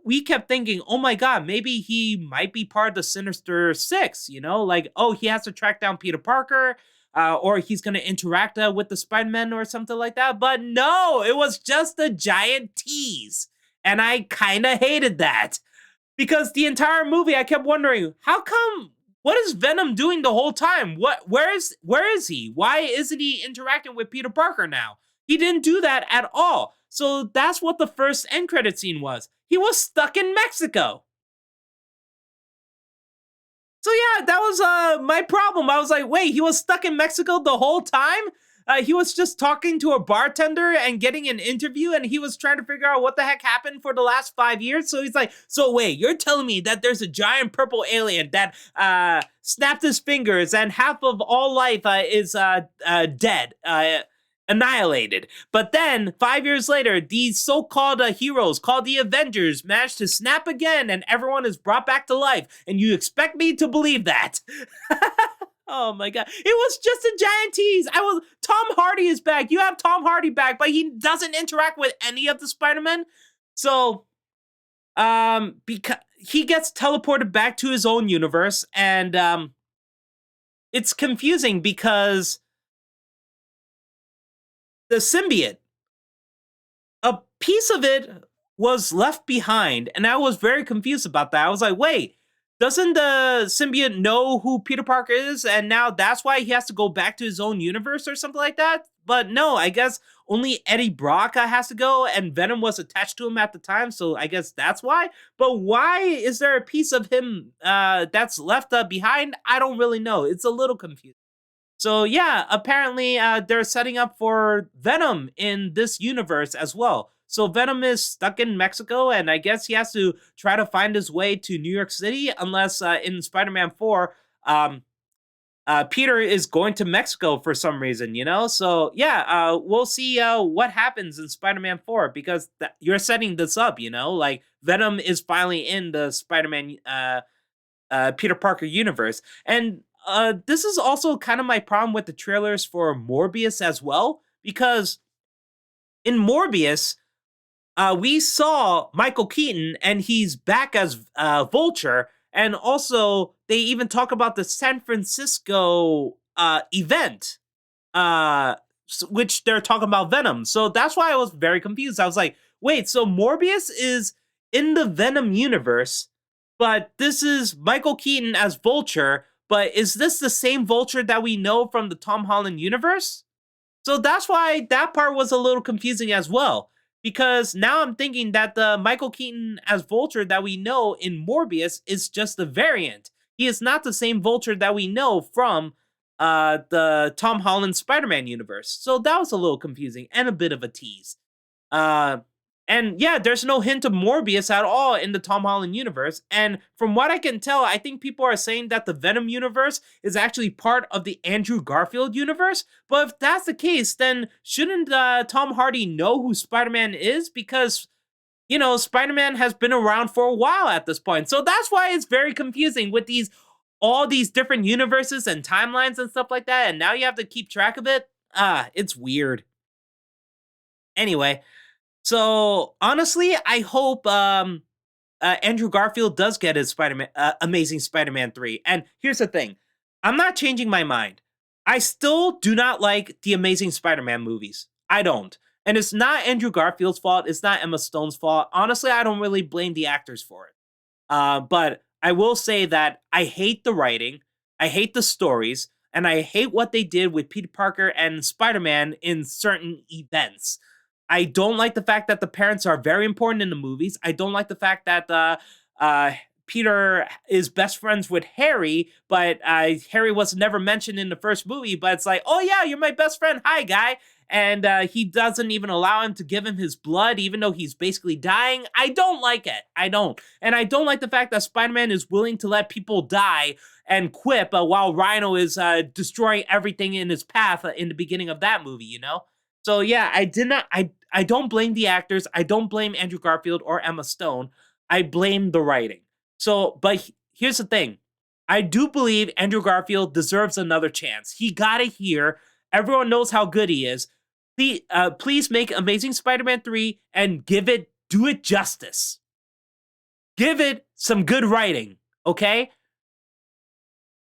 we kept thinking, oh my god, maybe he might be part of the Sinister Six. You know, like oh he has to track down Peter Parker. Or he's going to interact with the Spider-Man or something like that. But no, it was just a giant tease. And I kind of hated that. Because the entire movie, I kept wondering, how come, what is Venom doing the whole time? Where is he? Why isn't he interacting with Peter Parker now? He didn't do that at all. So that's what the first end credit scene was. He was stuck in Mexico. So yeah, that was my problem. I was like, wait, he was stuck in Mexico the whole time? He was just talking to a bartender and getting an interview, and he was trying to figure out what the heck happened for the last 5 years. So he's like, so wait, you're telling me that there's a giant purple alien that snapped his fingers and half of all life is dead, annihilated. But then 5 years later, these so-called heroes called the Avengers managed to snap again, and everyone is brought back to life. And you expect me to believe that? Oh my god. It was just a giant tease. Tom Hardy is back. You have Tom Hardy back, but he doesn't interact with any of the Spider-Men. So because he gets teleported back to his own universe, and it's confusing because the symbiote, a piece of it was left behind, and I was very confused about that. I was like, wait, doesn't the symbiote know who Peter Parker is, and now that's why he has to go back to his own universe or something like that? But no, I guess only Eddie Brock has to go, and Venom was attached to him at the time, so I guess that's why. But why is there a piece of him that's left behind? I don't really know. It's a little confusing. So yeah, apparently they're setting up for Venom in this universe as well. So Venom is stuck in Mexico, and I guess he has to try to find his way to New York City, unless in Spider-Man 4, Peter is going to Mexico for some reason, you know? So yeah, we'll see what happens in Spider-Man 4, because you're setting this up, you know? Like, Venom is finally in the Spider-Man Peter Parker universe. And this is also kind of my problem with the trailers for Morbius as well, because in Morbius, we saw Michael Keaton, and he's back as Vulture, and also they even talk about the San Francisco event, which they're talking about Venom. So that's why I was very confused. I was like, wait, so Morbius is in the Venom universe, but this is Michael Keaton as Vulture, but is this the same Vulture that we know from the Tom Holland universe? So that's why that part was a little confusing as well. Because now I'm thinking that the Michael Keaton as Vulture that we know in Morbius is just a variant. He is not the same Vulture that we know from the Tom Holland Spider-Man universe. So that was a little confusing and a bit of a tease. Uh, and yeah, there's no hint of Morbius at all in the Tom Holland universe. And from what I can tell, I think people are saying that the Venom universe is actually part of the Andrew Garfield universe. But if that's the case, then shouldn't Tom Hardy know who Spider-Man is? Because, you know, Spider-Man has been around for a while at this point. So that's why it's very confusing with all these different universes and timelines and stuff like that. And now you have to keep track of it. It's weird. Anyway, so honestly, I hope Andrew Garfield does get his Spider-Man, Amazing Spider-Man 3. And here's the thing, I'm not changing my mind. I still do not like the Amazing Spider-Man movies. I don't. And it's not Andrew Garfield's fault. It's not Emma Stone's fault. Honestly, I don't really blame the actors for it. But I will say that I hate the writing, I hate the stories, and I hate what they did with Peter Parker and Spider Man in certain events. I don't like the fact that the parents are very important in the movies. I don't like the fact that uh, Peter is best friends with Harry, but Harry was never mentioned in the first movie. But it's like, oh yeah, you're my best friend. Hi, guy. And he doesn't even allow him to give him his blood, even though he's basically dying. I don't like it. I don't. And I don't like the fact that Spider Man is willing to let people die and quip while Rhino is destroying everything in his path in the beginning of that movie, you know? So yeah, I did not. I don't blame the actors. I don't blame Andrew Garfield or Emma Stone. I blame the writing. So, but here's the thing. I do believe Andrew Garfield deserves another chance. He got it here. Everyone knows how good he is. Please make Amazing Spider-Man 3 and do it justice. Give it some good writing, okay?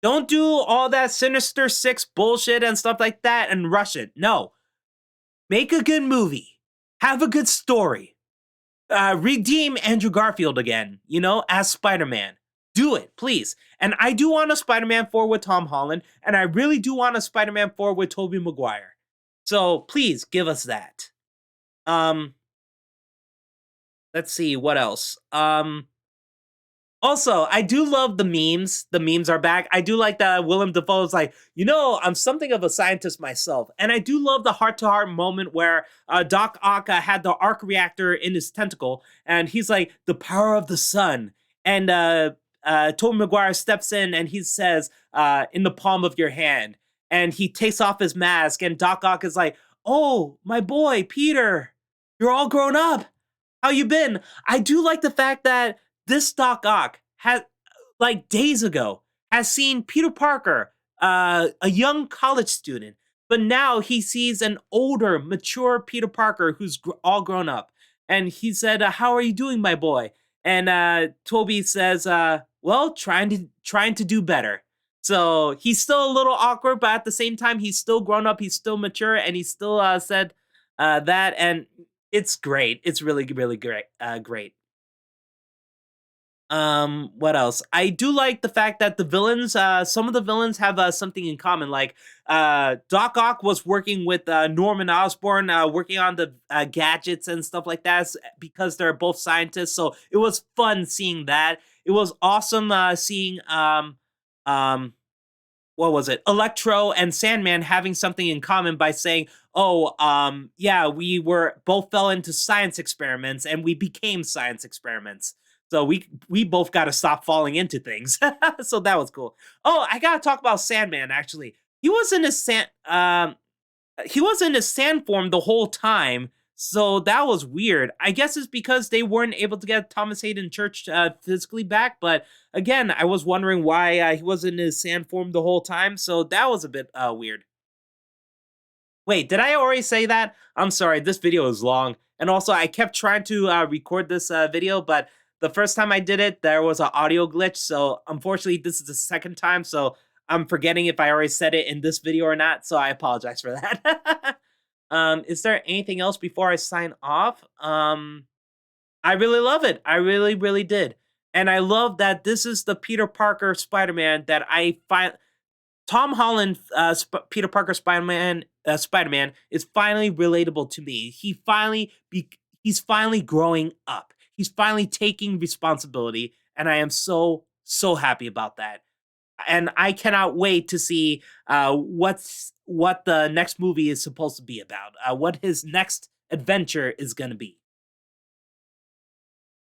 Don't do all that Sinister Six bullshit and stuff like that and rush it. No. Make a good movie. Have a good story. Redeem Andrew Garfield again, as Spider-Man. Do it, please. And I do want a Spider-Man 4 with Tom Holland, and I really do want a Spider-Man 4 with Tobey Maguire. So please give us that. Um, let's see what else. Also, I do love the memes. The memes are back. I do like that Willem Dafoe's like, I'm something of a scientist myself. And I do love the heart-to-heart moment where Doc Ock had the arc reactor in his tentacle, and he's like, the power of the sun. And Tobey Maguire steps in and he says, in the palm of your hand. And he takes off his mask, and Doc Ock is like, oh, my boy, Peter, you're all grown up. How you been? I do like the fact that this Doc Ock has, like days ago, has seen Peter Parker, a young college student, but now he sees an older, mature Peter Parker who's all grown up. And he said, "How are you doing, my boy?" And Toby says, "Well, trying to do better." So he's still a little awkward, but at the same time, he's still grown up. He's still mature, and he still said that, and it's great. It's really, really great. Great. What else? I do like the fact that the villains, some of the villains have something in common. Like, Doc Ock was working with Norman Osborn, working on the gadgets and stuff like that because they're both scientists. So it was fun seeing that. It was awesome seeing, um, what was it? Electro and Sandman having something in common by saying, "Oh, yeah, we were both fell into science experiments and we became science experiments. So we both got to stop falling into things." So that was cool. Oh, I gotta talk about Sandman. Actually, he was in his sand form the whole time. So that was weird. I guess it's because they weren't able to get Thomas Hayden Church physically back. But again, I was wondering why he was in his sand form the whole time. So that was a bit weird. Wait, did I already say that? I'm sorry, this video is long. And also, I kept trying to record this video, but the first time I did it, there was an audio glitch. So unfortunately, this is the second time. So I'm forgetting if I already said it in this video or not. So I apologize for that. Is there anything else before I sign off? I really love it. I really, really did. And I love that this is the Peter Parker Spider-Man that I find Tom Holland, Peter Parker Spider-Man, Spider-Man is finally relatable to me. He's finally growing up. He's finally taking responsibility, and I am so happy about that. And I cannot wait to see what the next movie is supposed to be about. What his next adventure is going to be.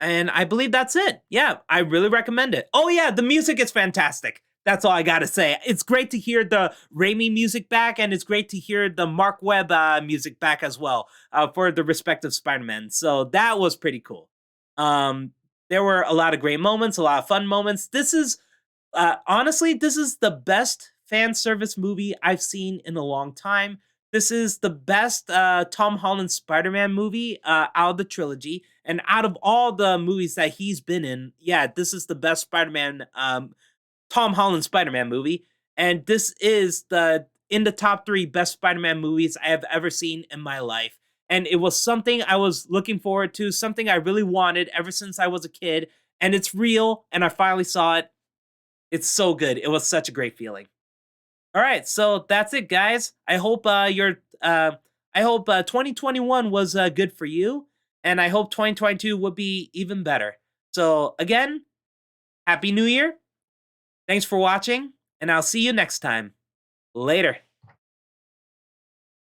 And I believe that's it. Yeah, I really recommend it. Oh yeah, the music is fantastic. That's all I gotta say. It's great to hear the Raimi music back, and it's great to hear the Mark Webb music back as well for the respective Spider-Man. So that was pretty cool. Um, there were a lot of great moments, a lot of fun moments. This is honestly, this is the best fan service movie I've seen in a long time. this is the best Tom Holland Spider-Man movie out of the trilogy, and out of all the movies that he's been in, yeah, this is the best Spider-Man Tom Holland Spider-Man movie, and this is the in the top 3 best Spider-Man movies I have ever seen in my life. And it was something I was looking forward to, something I really wanted ever since I was a kid, and it's real, and I finally saw it. It's so good. It was such a great feeling. All right, so that's it, guys. I hope 2021 was good for you, and I hope 2022 would be even better. So again, Happy New Year. Thanks for watching, and I'll see you next time. Later.